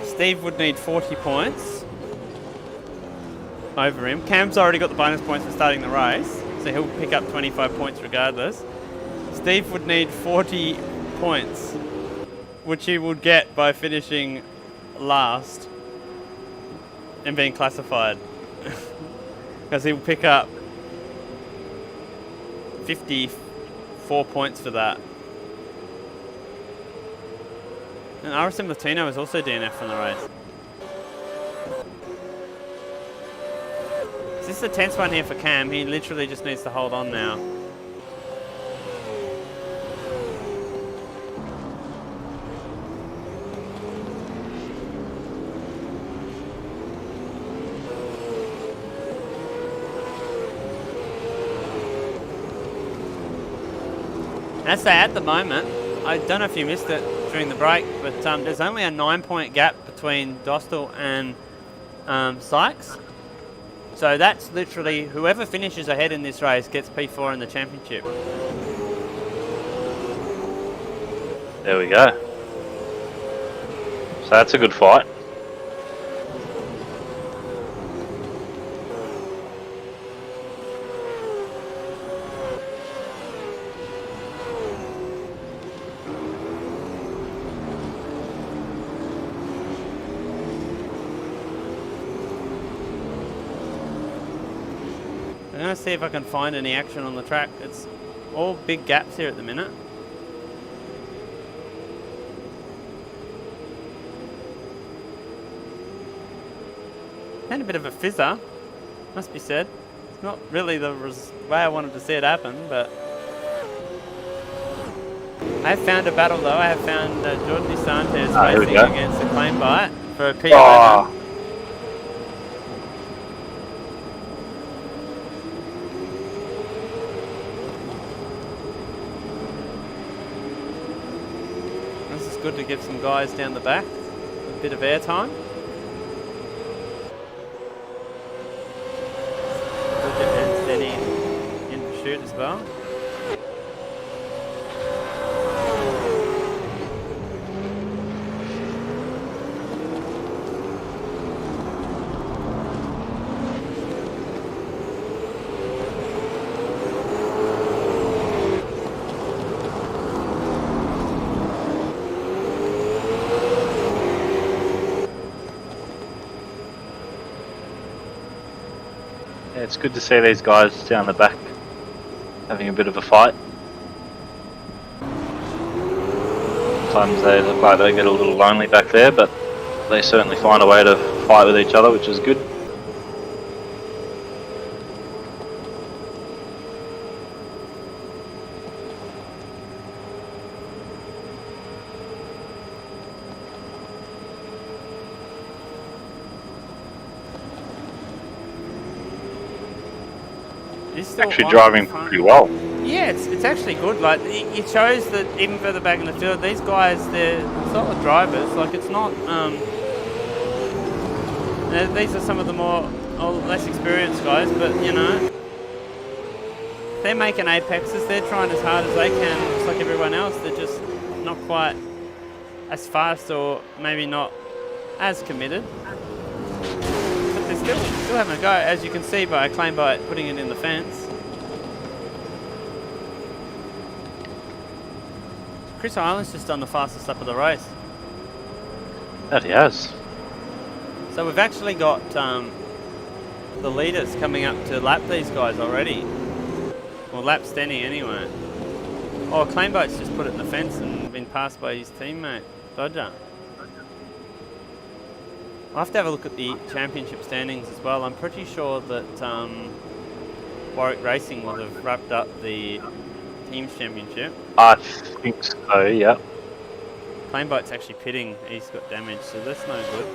Steve would need 40 points over him. Cam's already got the bonus points for starting the race, so he'll pick up 25 points regardless. Steve would need 40 points, which he would get by finishing last and being classified. Because he'll pick up 54 points for that. And RSM Latino is also DNF from the race. So this is a tense one here for Cam. He literally just needs to hold on now. As I say, at the moment, I don't know if you missed it during the break, but there's only a 9-point gap between Dostal and Sykes. So that's literally whoever finishes ahead in this race gets P4 in the championship. There we go. So that's a good fight. I'm going to see if I can find any action on the track. It's all big gaps here at the minute. And a bit of a fizzer, must be said. It's not really the way I wanted to see it happen, but I have found a battle though. I have found Jordan DeSantis racing against the claim bite for a P11. This is good to give some guys down the back a bit of air time. And steady in pursuit as well. It's good to see these guys down the back having a bit of a fight. Sometimes they look like they get a little lonely back there, but they certainly find a way to fight with each other, which is good. Actually driving pretty well. Yeah, it's actually good. Like it shows that even further back in the field, these guys, they're solid drivers. Like it's not. These are some of the more less experienced guys, but you know, they're making apexes. They're trying as hard as they can, just like everyone else. They're just not quite as fast, or maybe not as committed. But they're still having a go, as you can see by a claim by putting it in the fence. Chris Island's just done the fastest lap of the race. That he has. So we've actually got the leaders coming up to lap these guys already. Or lap Stenny anyway. Oh, Claimboat's just put it in the fence and been passed by his teammate, Dodger. I'll have to have a look at the championship standings as well. I'm pretty sure that Warwick Racing will have wrapped up the Teams Championship. I think so, yeah. Claimboat's actually pitting. He's got damage, so that's no good.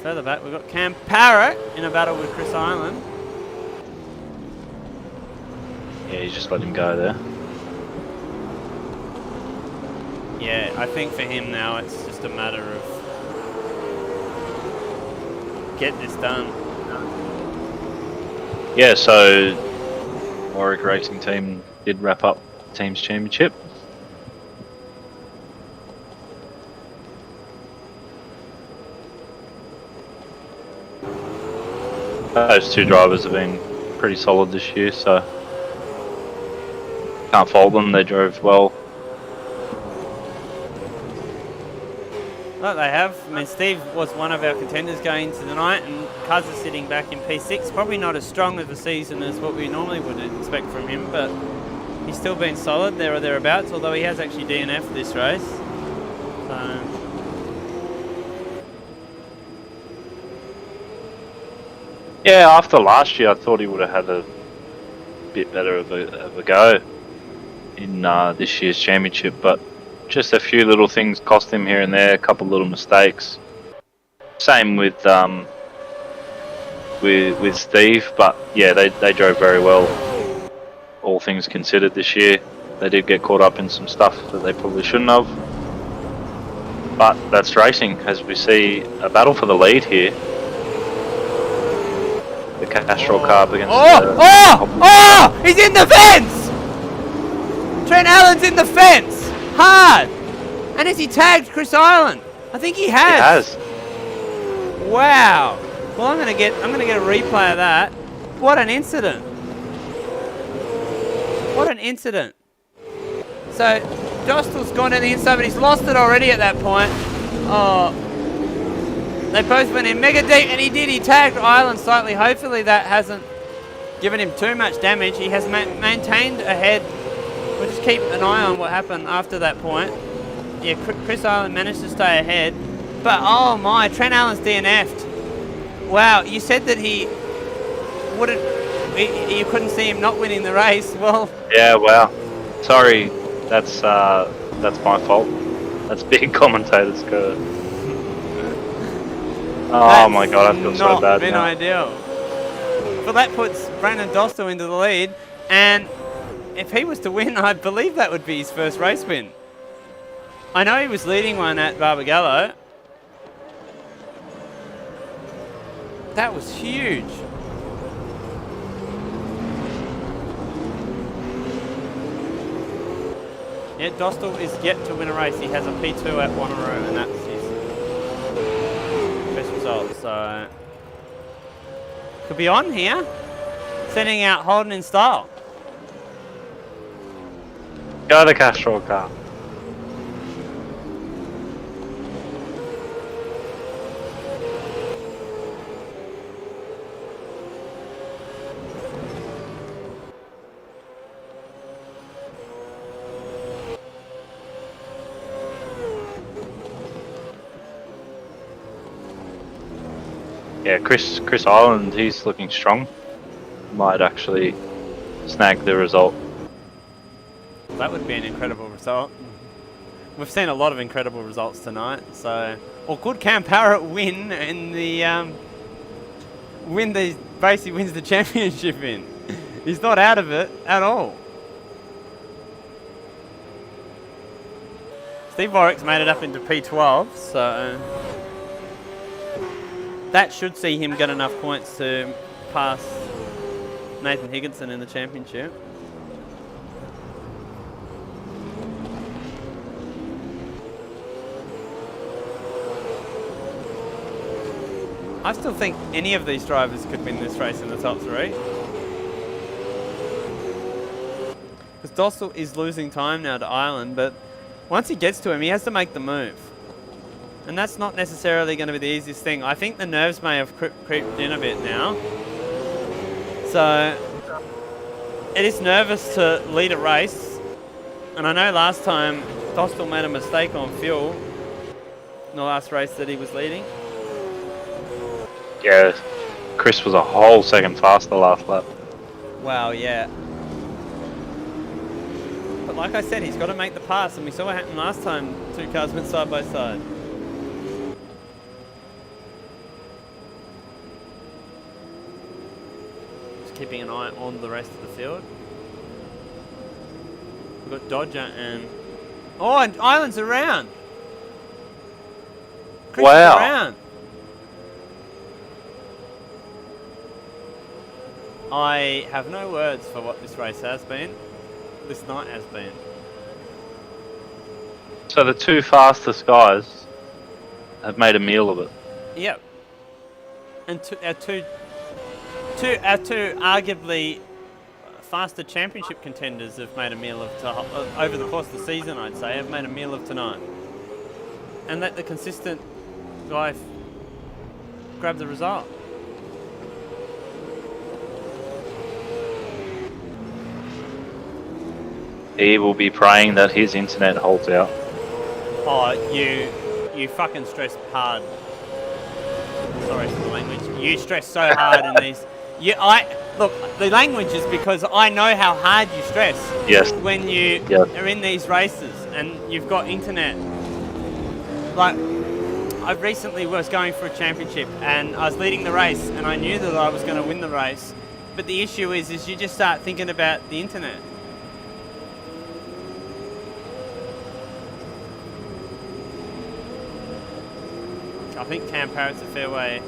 Further back, we've got Cam Parrett in a battle with Chris Island. Yeah, he's just let him go there. Yeah, I think for him now it's just a matter of get this done. Yeah, so Warwick Racing Team did wrap up Teams Championship. Those two drivers have been pretty solid this year, so can't fault them. They drove well. Well, they have. I mean, Steve was one of our contenders going into the night, and Cuz is sitting back in P6. Probably not as strong of a season as what we normally would expect from him, but he's still been solid there or thereabouts, although he has actually DNF'd this race. So yeah, after last year, I thought he would have had a bit better of a go in this year's championship, but just a few little things cost him here and there, a couple little mistakes. Same with Steve, but yeah, they drove very well, all things considered this year. They did get caught up in some stuff that they probably shouldn't have, but that's racing, as we see a battle for the lead here. The Castrol Carb against he's in the fence! Trent Allen's in the fence! Hard! And has he tagged Chris Island? I think he has. He has. Wow. Well, I'm gonna get a replay of that. What an incident. What an incident. So Dostal's gone to the inside, but he's lost it already at that point. Oh. They both went in mega deep, and he did. He tagged Island slightly. Hopefully that hasn't given him too much damage. He has maintained ahead. We'll just keep an eye on what happened after that point. Yeah, Chris Island managed to stay ahead. But, oh my, Trent Allen's DNF'd. Wow, you said that he wouldn't... You couldn't see him not winning the race. Well... Yeah, wow. Sorry, that's my fault. That's big commentator's curve. Oh my god, I feel so bad not been now. ideal. Well, that puts Brandon Dostal into the lead, and if he was to win, I believe that would be his first race win. I know he was leading one at Barbagallo. That was huge. Yeah, Dostal is yet to win a race. He has a P2 at Wanneroo, and that's his best result. So, could be on here. Sending out Holden in style. Go the Castrol car. Yeah, Chris Island, he's looking strong. Might actually snag the result. That would be an incredible result. We've seen a lot of incredible results tonight. So, or could Cam Parrett win in the race he wins the championship in? He's not out of it at all. Steve Warwick's made it up into P12, so that should see him get enough points to pass Nathan Higginson in the championship. I still think any of these drivers could win this race in the top three. Because Dostal is losing time now to Island, but once he gets to him, he has to make the move. And that's not necessarily going to be the easiest thing. I think the nerves may have creeped in a bit now. So, it is nervous to lead a race. And I know last time, Dostal made a mistake on fuel in the last race that he was leading. Yeah, Chris was a whole second faster last lap. Wow, yeah. But like I said, he's got to make the pass, and we saw what happened last time two cars went side by side. Just keeping an eye on the rest of the field. We've got Dodger and... Oh, and Island's around! Chris Wow. is around! I have no words for what this race has been. This night has been. So the two fastest guys have made a meal of it. Yep. And our two arguably faster championship contenders have made a meal of over the course of the season, I'd say, have made a meal of tonight. And let the consistent guy grab the result. He will be praying that his internet holds out. Oh, you fucking stress hard. Sorry for the language. You stress so hard in these. Look, the language is because I know how hard you stress. Yes. When you are in these races and you've got internet. Like, I recently was going for a championship and I was leading the race and I knew that I was going to win the race. But the issue is you just start thinking about the internet. I think Cam Parrett's a fair way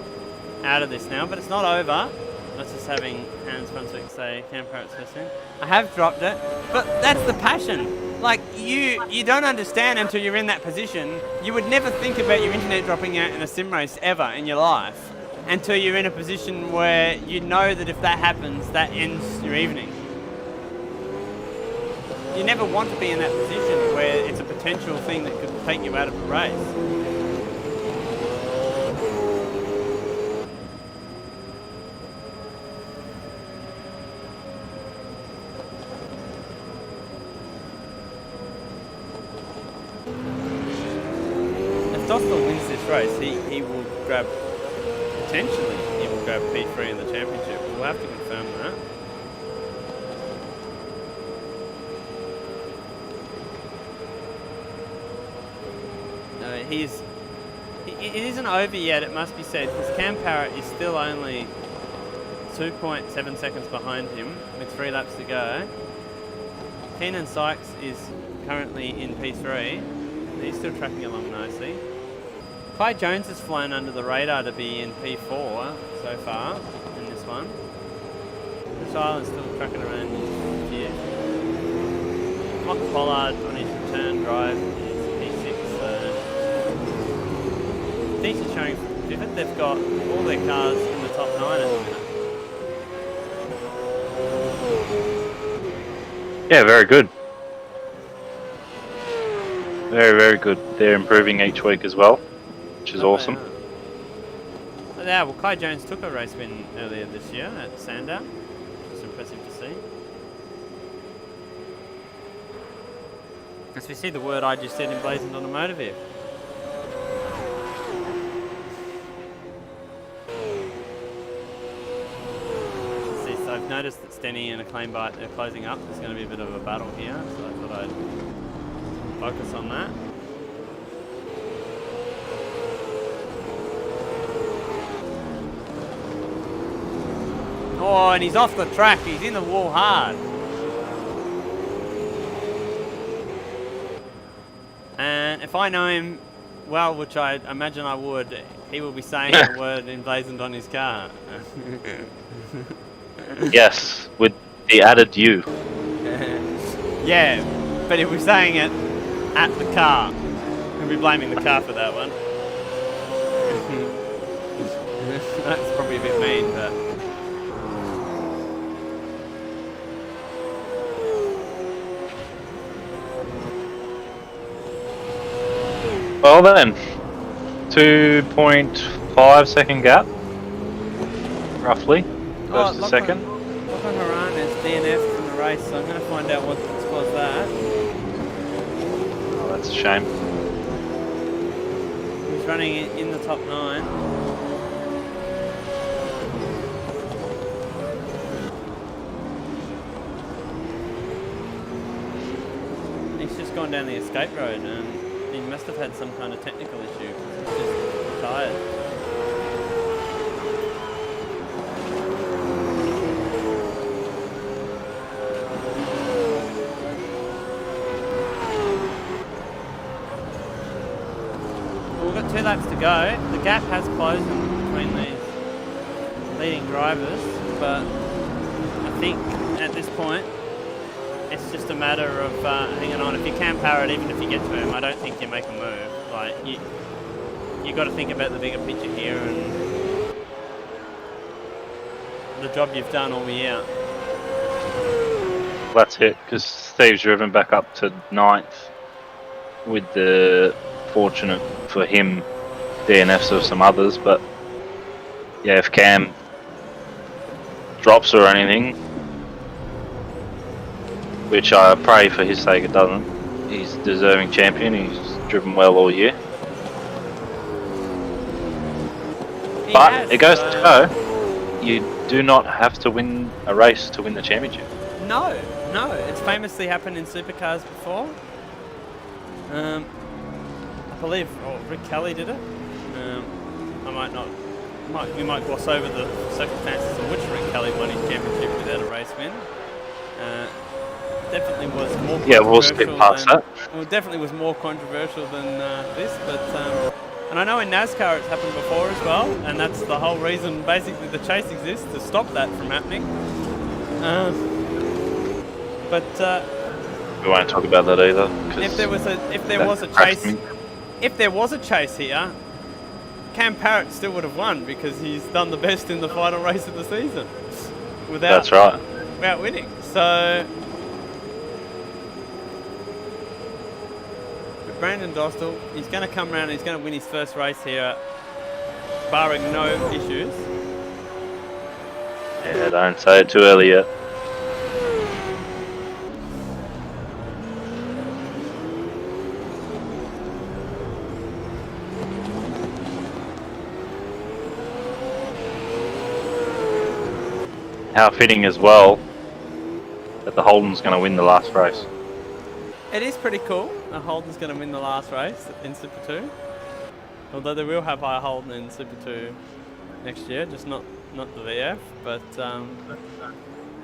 out of this now, but it's not over. That's just having Hans Brunswick say Cam Parrett's first in. I have dropped it, but that's the passion. Like, you don't understand until you're in that position. You would never think about your internet dropping out in a sim race ever in your life until you're in a position where you know that if that happens, that ends your evening. You never want to be in that position where it's a potential thing that could take you out of a race. if Dostal wins this race, he will grab, potentially, he will grab P3 in the championship. We'll have to confirm that. No, it isn't over yet, it must be said, because Cam Parrett is still only 2.7 seconds behind him with 3 laps to go. Keenan Sykes is currently in P3. He's still tracking along nicely. Clyde Jones has flown under the radar to be in P4 so far in this one. Dostal is still tracking around here. Mock Pollard on his return drive is P6. Decent showing from Pivot. They've got all their cars in the top 9 at the minute. Yeah, very good. Very, very good. They're improving each week as well, which is awesome. Yeah, well, Clyde Jones took a race win earlier this year at Sandown, which is impressive to see. As we see the word I just said emblazoned on a motor vehicle. I've noticed that Stenny and Acclaim Bite are closing up. There's going to be a bit of a battle here, so I thought I'd focus on that. Oh, and he's off the track. He's in the wall hard. And if I know him well, which I imagine I would, he will be saying the word emblazoned on his car. Yes, with the added U. Yeah, but if we're saying it at the car, we'll be blaming the car for that one. That's probably a bit mean, but... Well then, 2.5 second gap, roughly. First to second. Lachlan Haran is DNF from the race, so I'm going to find out what's caused that. Oh, that's a shame. He's running in the top 9. He's just gone down the escape road and he must have had some kind of technical issue. He's just tired. We've got 2 laps to go. The gap has closed between these leading drivers, but I think at this point it's just a matter of hanging on. If you can Parrett, even if you get to him, I don't think you make a move. Like you got to think about the bigger picture here and the job you've done all year. That's it, because Steve's driven back up to 9th with the fortunate for him DNFs of some others, but yeah, if Cam drops or anything, which I pray for his sake it doesn't, he's deserving champion, he's driven well all year. But it goes to show, you do not have to win a race to win the championship. No, it's famously happened in supercars before. I believe Rick Kelly did it. We might gloss over the circumstances in which Rick Kelly won his championship without a race win. Definitely was more controversial. Yeah, we'll skip past that. Well, definitely was more controversial than this, but and I know in NASCAR it's happened before as well, and that's the whole reason basically the chase exists, to stop that from happening. But we won't talk about that either. If there was a chase here, Cam Parrett still would have won because he's done the best in the final race of the season without winning. So with Brandon Dostal, he's going to come around and he's going to win his first race here, barring no issues. Yeah, don't say it too early yet. how fitting as well that the Holden's going to win the last race. It is pretty cool. The Holden's going to win the last race in Super 2. Although they will have high Holden in Super 2 next year, just not the VF. But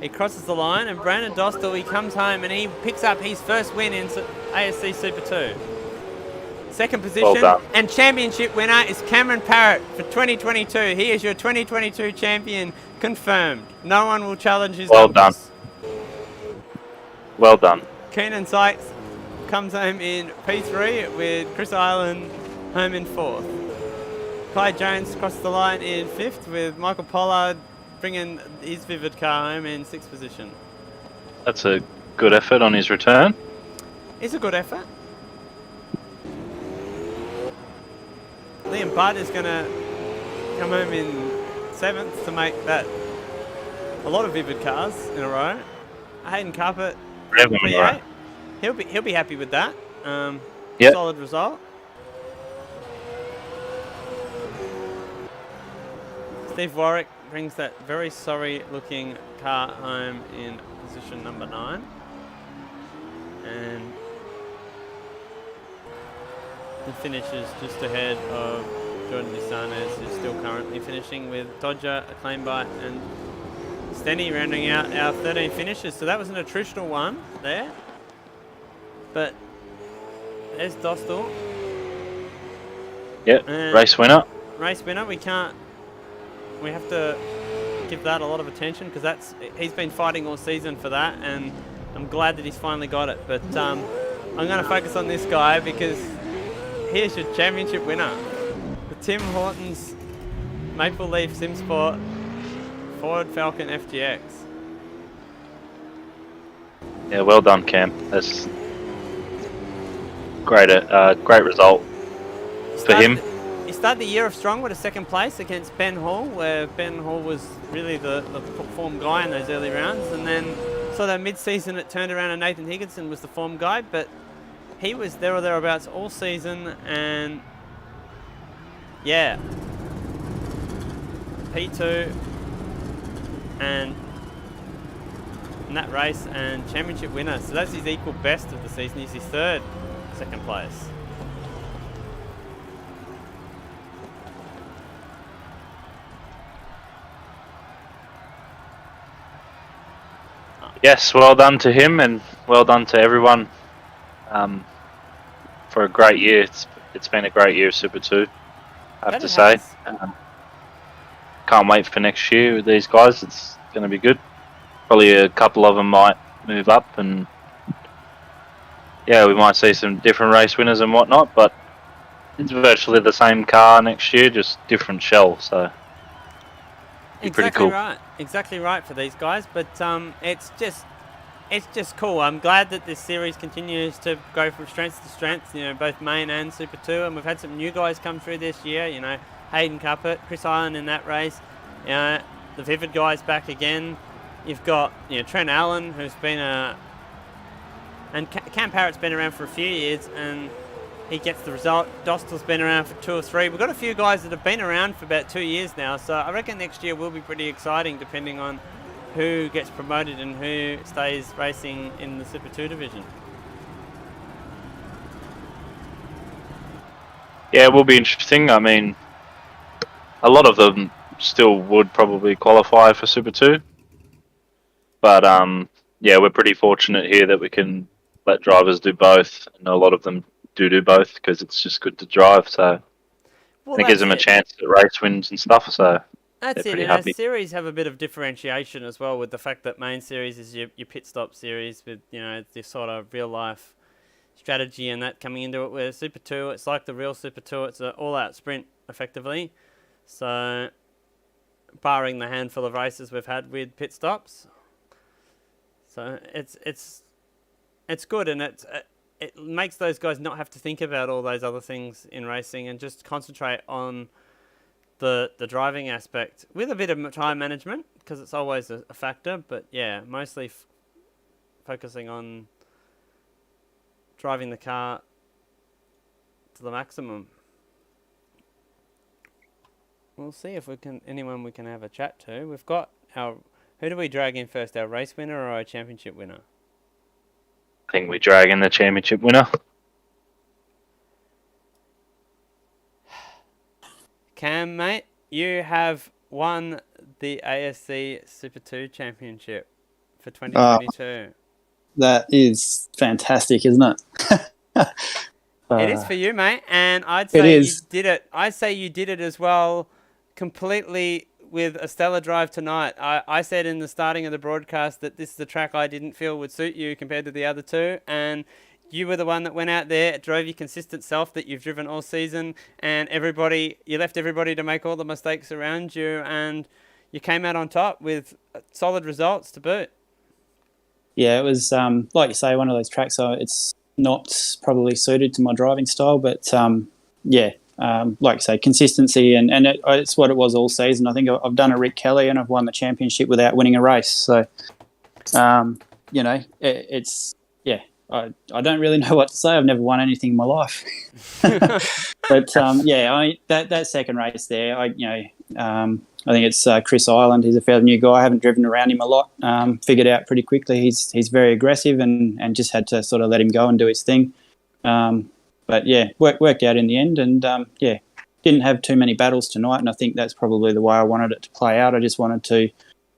he crosses the line, and Brandon Dostal, he comes home and he picks up his first win in ASC Super 2. Second position, Well done. and championship winner is Cam Parrett for 2022. He is your 2022 champion, confirmed. No one will challenge his Well numbers. Well done. Keenan Sykes comes home in P3 with Chris Island home in 4th. Clyde Jones crosses the line in 5th with Michael Pollard bringing his Vivid car home in 6th position. That's a good effort on his return. It's a good effort. Liam Budd is going to come home in 7th to make that a lot of Vivid cars in a row. Hayden Carpet, Revenue, P8. right? He'll be happy with that. Yep. Solid result. Steve Warwick brings that very sorry looking car home in position number 9. And the finishes just ahead of Jordan Disanes, who's still currently finishing with Dodger, Acclaimbite, and Stenny rounding out our 13 finishes. So that was an attritional one there. But there's Dostal. Yep. And Race winner. race winner. We have to give that a lot of attention because he's been fighting all season for that, and I'm glad that he's finally got it. But I'm going to focus on this guy because here's your championship winner, the Tim Hortons Maple Leaf SimSport Ford Falcon FGX. Yeah, well done, Cam. That's great. Great result for him. He started the year off strong with a 2nd place against Ben Hall, where Ben Hall was really the form guy in those early rounds, and then sort of mid-season it turned around and Nathan Higginson was the form guy, but he was there or thereabouts all season, and yeah, P2 and in that race and championship winner. So that's his equal best of the season. He's his 3rd 2nd place. Yes, well done to him and well done to everyone for a great year. It's been a great year of Super 2, I have to say. Can't wait for next year with these guys. It's going to be good. Probably a couple of them might move up, and yeah, we might see some different race winners and whatnot, but it's virtually the same car next year, just different shell, so pretty cool. Exactly right for these guys, but it's just cool. I'm glad that this series continues to go from strength to strength, you know, both main and Super 2, and we've had some new guys come through this year, you know, Hayden Cuppett, Chris Island in that race, you know, the Vivid guys back again. You've got, you know, Trent Allen, who's been and Cam Parrett's been around for a few years, and he gets the result. Dostal's been around for 2 or 3. We've got a few guys that have been around for about 2 years now, so I reckon next year will be pretty exciting depending on who gets promoted and who stays racing in the Super 2 division. Yeah, it will be interesting. I mean, a lot of them still would probably qualify for Super 2. But yeah, we're pretty fortunate here that we can let drivers do both. And a lot of them do both because it's just good to drive. So it gives them a chance at race wins and stuff. So that's it. And our series have a bit of differentiation as well, with the fact that main series is your pit stop series with, you know, this sort of real life strategy and that coming into it. Where Super 2, it's like the real Super 2. It's an all-out sprint effectively. So barring the handful of races we've had with pit stops. So it's good, and it makes those guys not have to think about all those other things in racing and just concentrate on the driving aspect with a bit of time management, because it's always a factor. But yeah, mostly focusing on driving the car to the maximum. We'll see if anyone we can have a chat to. We've got our Who do we drag in first, our race winner or our championship winner? I think we drag in the championship winner. Cam, mate, you have won the ASC Super 2 Championship for 2022. That is fantastic, isn't it? It is for you, mate, and I'd It say you is. did it. I'd say you did it as well, completely with a stellar drive tonight. I said in the starting of the broadcast that this is the track I didn't feel would suit you compared to the other two, and you were the one that went out there, drove your consistent self that you've driven all season, and you left everybody to make all the mistakes around you, and you came out on top with solid results to boot. Yeah, it was, like you say, one of those tracks, it's not probably suited to my driving style, but like you say, consistency, and it's what it was all season. I think I've done a Rick Kelly and I've won the championship without winning a race. So, I don't really know what to say. I've never won anything in my life. But, that second race there, I think it's Chris Ireland. He's a fairly new guy. I haven't driven around him a lot. Figured out pretty quickly he's very aggressive and just had to sort of let him go and do his thing. But yeah, worked out in the end, and didn't have too many battles tonight, and I think that's probably the way I wanted it to play out. I just wanted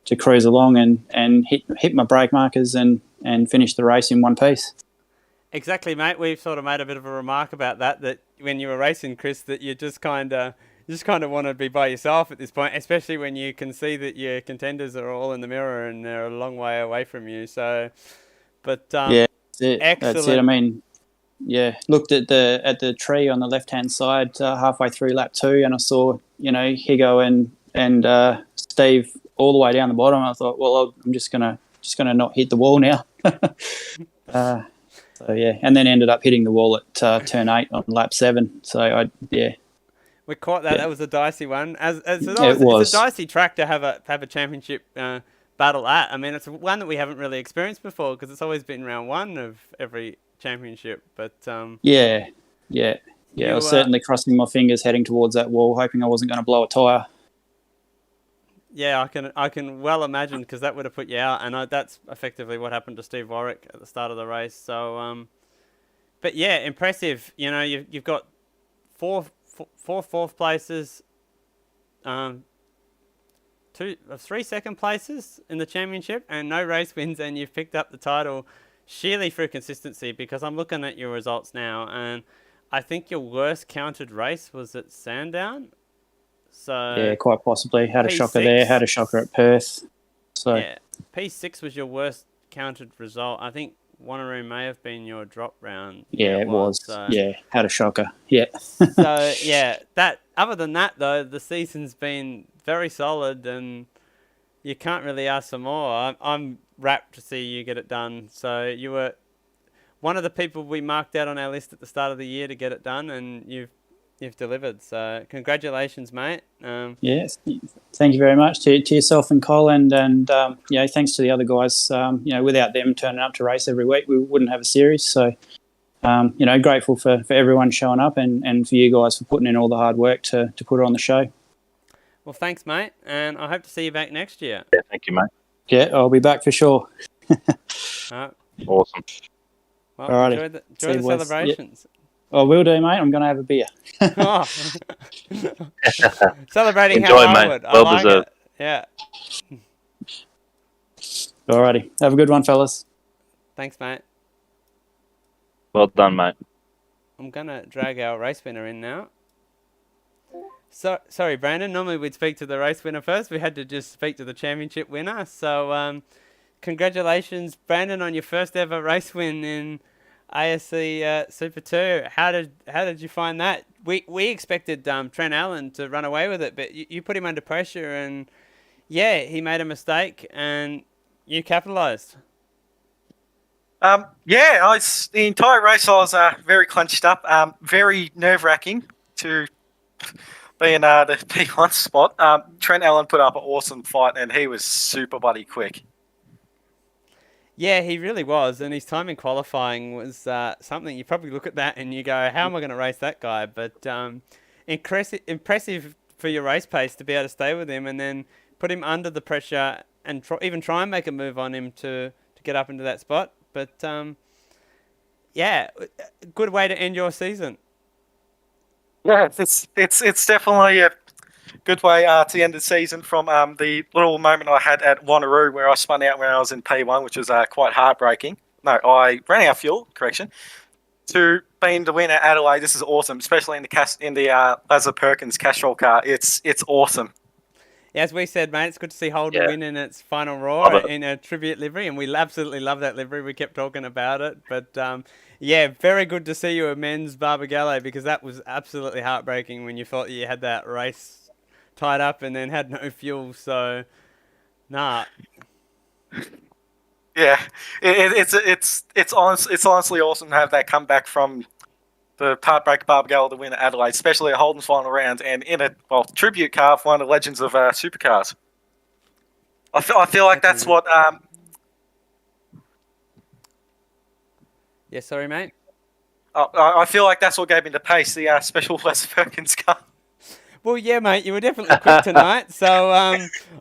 to cruise along and hit my brake markers and finish the race in one piece. Exactly, mate. We've sort of made a bit of a remark about that when you were racing, Chris, that you just kind of want to be by yourself at this point, especially when you can see that your contenders are all in the mirror and they're a long way away from you. So, but yeah, that's it. Excellent. That's it. I mean, yeah, looked at the tree on the left hand side halfway through lap 2, and I saw Higo and Steve all the way down the bottom. I thought, well, I'm just gonna not hit the wall now. So yeah, and then ended up hitting the wall at turn 8 on lap 7. So we caught that. Yeah. That was a dicey one. It's a dicey track to have a championship battle at. I mean, it's one that we haven't really experienced before because it's always been round 1 of every championship. But I was certainly crossing my fingers heading towards that wall, hoping I wasn't going to blow a tyre. Yeah, I can well imagine, because that would have put you out, and that's effectively what happened to Steve Warwick at the start of the race. So, but yeah, impressive. You know, you've got four fourth places, 3 second places in the championship, and no race wins, and you've picked up the title sheerly through consistency. Because I'm looking at your results now, and I think your worst counted race was at Sandown. So yeah, quite possibly. Had a shocker there, had a shocker at Perth. So yeah, P6 was your worst counted result. I think Wanneroo may have been your drop round. Yeah, it was. So. Yeah, had a shocker. Yeah. So yeah, other than that though, the season's been very solid, and you can't really ask for more. I'm rapt to see you get it done. So you were one of the people we marked out on our list at the start of the year to get it done, and you've delivered. So congratulations, mate. Yes, thank you very much to yourself and Colin, and thanks to the other guys. Without them turning up to race every week, we wouldn't have a series. So, grateful for everyone showing up and for you guys for putting in all the hard work to put it on the show. Well, thanks, mate, and I hope to see you back next year. Yeah, thank you, mate. Yeah, I'll be back for sure. Awesome. Well, Alrighty. enjoy the celebrations. Yeah. I will do, mate. I'm going to have a beer. Oh. Celebrating Enjoy, how I mate. would. Well I like deserved. It. Yeah. Alrighty. Have a good one, fellas. Thanks, mate. Well done, mate. I'm going to drag our race winner in now. So, sorry, Brandon. Normally we'd speak to the race winner first. We had to just speak to the championship winner. So, congratulations, Brandon, on your first ever race win in ASC Super 2. How did you find that? We expected Trent Allen to run away with it, but you put him under pressure, and yeah, he made a mistake, and you capitalised. The entire race I was very clenched up, very nerve-wracking to be in the P1 spot. Trent Allen put up an awesome fight, and he was super bloody quick. Yeah, he really was, and his time in qualifying was something. You probably look at that and you go, how am I going to race that guy? But impressive for your race pace to be able to stay with him and then put him under the pressure and even try and make a move on him to get up into that spot. But yeah, a good way to end your season. Yeah, it's definitely a good way to end the season from the little moment I had at Wanneroo where I spun out when I was in P1, which was quite heartbreaking. No, I ran out of fuel, correction, to being the winner at Adelaide. This is awesome, especially in the Lazar Perkins Castrol car. It's awesome. Yeah, as we said, mate, it's good to see Holden Yeah. win in its final Love roar it. in a tribute livery, and we absolutely love that livery. We kept talking about it, but yeah, very good to see you at men's Barbagallo, because that was absolutely heartbreaking when you thought you had that race tied up and then had no fuel. So, nah. Yeah, it's honestly awesome to have that comeback from the heartbreak Barbagallo to win at Adelaide, especially at Holden's final round and in a tribute car of one of the legends of supercars. I feel like that's what. Yeah, sorry, mate. I feel like that's what gave me the pace. The special Wes Perkins car. Well, yeah, mate, you were definitely quick tonight, so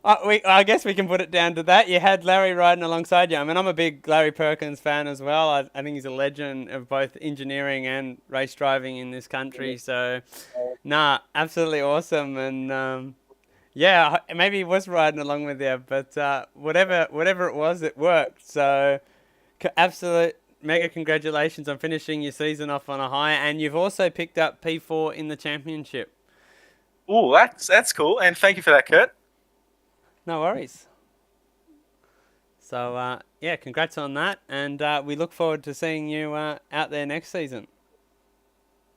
I guess we can put it down to that. You had Larry riding alongside you. I mean, I'm a big Larry Perkins fan as well. I think he's a legend of both engineering and race driving in this country. So, nah, absolutely awesome. And yeah, maybe he was riding along with you, but whatever it was, it worked. So, absolute mega congratulations on finishing your season off on a high, and you've also picked up P4 in the championship. Oh, that's cool, and thank you for that, Kurt. No worries. So, yeah, congrats on that, and we look forward to seeing you out there next season.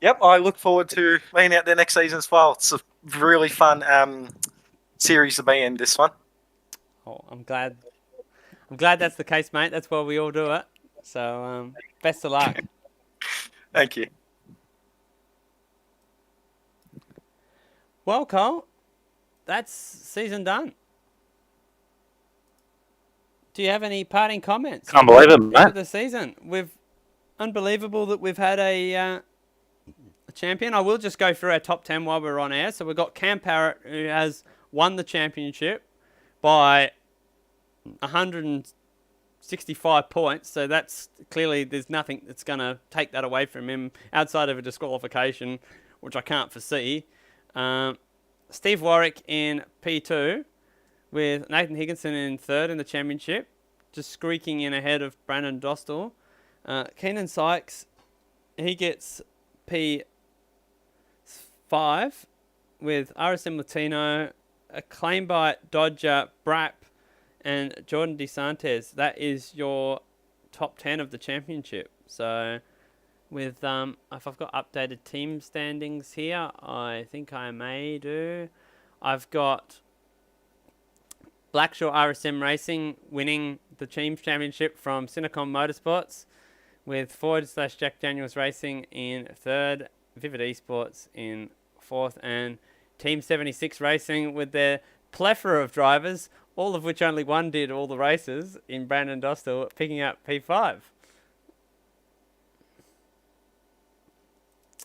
Yep, I look forward to being out there next season as well. It's a really fun series to be in, this one. Oh, I'm glad that's the case, mate. That's why we all do it. So, best of luck. Thank you. Well, Cole, that's season done. Do you have any parting comments? Can't believe it, mate. For the season, unbelievable that we've had a champion. I will just go through our top 10 while we're on air. So we've got Cam Parrett, who has won the championship by 165 points. So that's clearly, there's nothing that's going to take that away from him outside of a disqualification, which I can't foresee. Steve Warwick in P2 with Nathan Higginson in third in the championship, just squeaking in ahead of Brandon Dostal. Keenan Sykes, he gets P5 with RSM Latino, acclaimed by Dodger, Brap, and Jordan DeSantis. That is your top 10 of the championship. So, with if I've got updated team standings here, I think I may do. I've got Blackshaw RSM Racing winning the team championship from Cinecom Motorsports, with /Jack Daniels Racing in third, Vivid Esports in fourth, and Team 76 Racing with their plethora of drivers, all of which only one did all the races, in Brandon Dostal, picking up P5.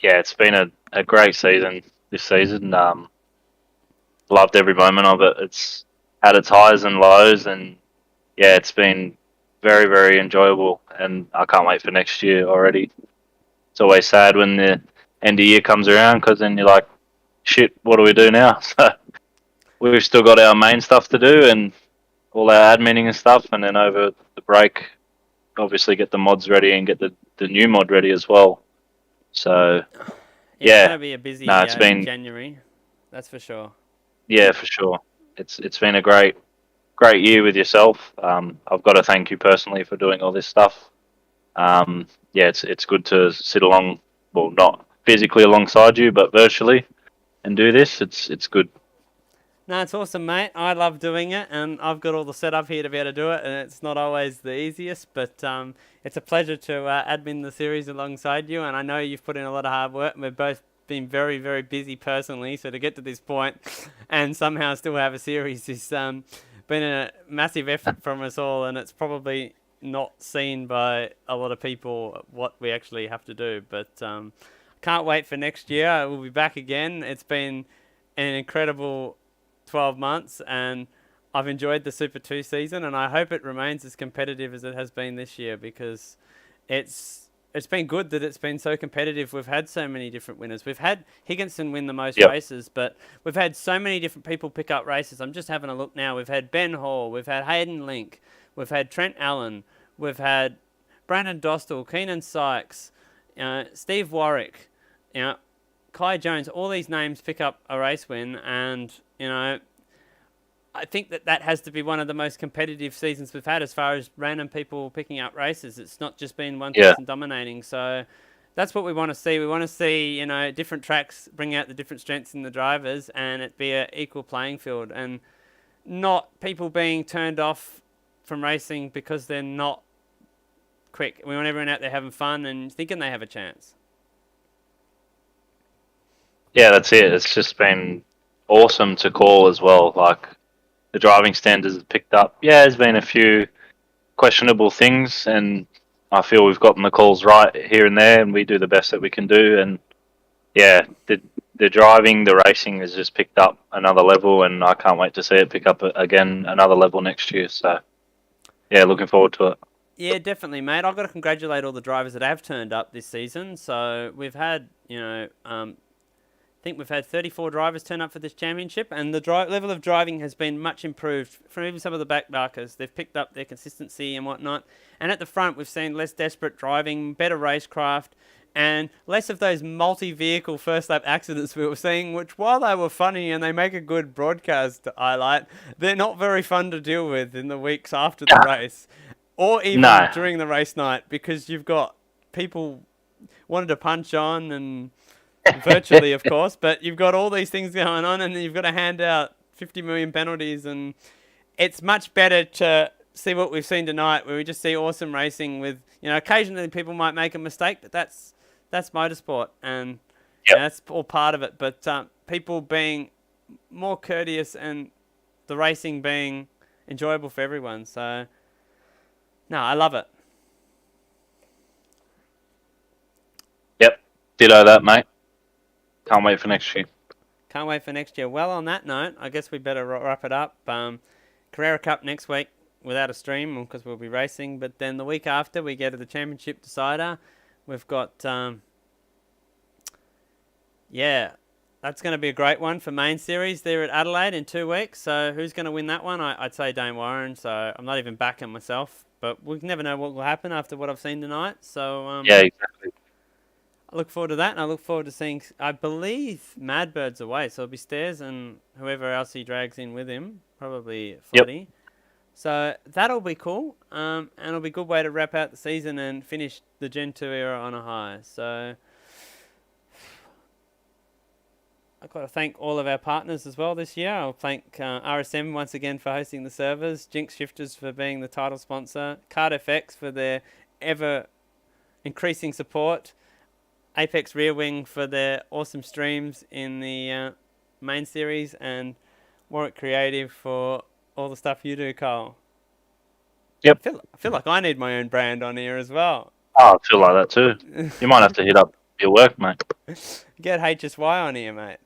Yeah, it's been a great season this season. Loved every moment of it. It's had its highs and lows, and yeah, it's been very, very enjoyable, and I can't wait for next year already. It's always sad when the end of year comes around, because then you're like, shit, what do we do now? So we've still got our main stuff to do and all our adminning and stuff, and then over the break, obviously get the mods ready and get the new mod ready as well. So yeah, It's going to be a busy it's been January, that's for sure. Yeah, for sure. It's been a great year with yourself. I've got to thank you personally for doing all this stuff. Yeah, it's good to sit along, well, not physically alongside you, but virtually, and do this. It's good. No, it's awesome, mate. I love doing it, and I've got all the setup here to be able to do it, and it's not always the easiest, but it's a pleasure to admin the series alongside you, and I know you've put in a lot of hard work, and we've both been very, very busy personally, so to get to this point and somehow still have a series has been a massive effort from us all, and it's probably not seen by a lot of people what we actually have to do, but can't wait for next year. We'll be back again. It's been an incredible 12 months, and I've enjoyed the Super 2 season, and I hope it remains as competitive as it has been this year, because it's been good that it's been so competitive. We've had so many different winners. We've had Higginson win the most races, but we've had so many different people pick up races. I'm just having a look now. We've had Ben Hall, we've had Hayden Link, we've had Trent Allen, we've had Brandon Dostal, Keenan Sykes, Steve Warwick, Kai Jones. All these names pick up a race win, and I think that has to be one of the most competitive seasons we've had as far as random people picking up races. It's not just been one person dominating. So that's what we want to see. We want to see, different tracks bring out the different strengths in the drivers, and it be an equal playing field, and not people being turned off from racing because they're not quick. We want everyone out there having fun and thinking they have a chance. Yeah, that's it. It's just been awesome to call as well. Like, the driving standards have picked up. Yeah, there's been a few questionable things, and I feel we've gotten the calls right here and there, and we do the best that we can do. And yeah, the driving, the racing has just picked up another level, and I can't wait to see it pick up again another level next year. So yeah, looking forward to it. Yeah, definitely, mate. I've got to congratulate all the drivers that have turned up this season. So we've had, I think we've had 34 drivers turn up for this championship, and the level of driving has been much improved from even some of the back markers. They've picked up their consistency and whatnot. And at the front, we've seen less desperate driving, better racecraft, and less of those multi-vehicle first-lap accidents we were seeing, which, while they were funny and they make a good broadcast to highlight, they're not very fun to deal with in the weeks after the race, or even during the race night, because you've got people wanting to punch on, and virtually, of course, but you've got all these things going on, and you've got to hand out 50 million penalties, and it's much better to see what we've seen tonight, where we just see awesome racing with, occasionally people might make a mistake, but that's motorsport, and that's all part of it. But people being more courteous and the racing being enjoyable for everyone. So, no, I love it. Yep, ditto that, mate. Can't wait for next year. Can't wait for next year. Well, on that note, I guess we better wrap it up. Carrera Cup next week without a stream because we'll be racing. But then the week after, we get to the Championship Decider. We've got, that's going to be a great one for main series there at Adelaide in 2 weeks. So who's going to win that one? I'd say Dane Warren. So I'm not even backing myself. But we never know what will happen after what I've seen tonight. So yeah, exactly. I look forward to that, and I look forward to seeing, I believe Madbird's away, so it'll be Stairs and whoever else he drags in with him, probably Foddy. Yep. So that'll be cool, and it'll be a good way to wrap out the season and finish the Gen 2 era on a high. So I've got to thank all of our partners as well this year. I'll thank RSM once again for hosting the servers, Jinx Shifters for being the title sponsor, CardFX for their ever-increasing support, Apex Rear Wing for their awesome streams in the main series, and Warwick Creative for all the stuff you do, Cole. Yep. I feel like I need my own brand on here as well. Oh, I feel like that too. You might have to hit up your work, mate. Get HSY on here, mate.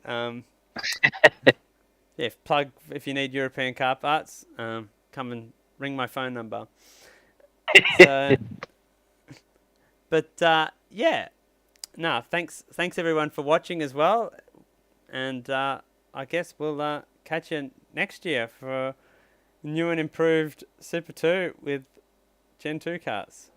Plug if you need European car parts. Come and ring my phone number. So, but yeah. No, thanks everyone for watching as well, and I guess we'll catch you next year for new and improved Super 2 with Gen 2 cars.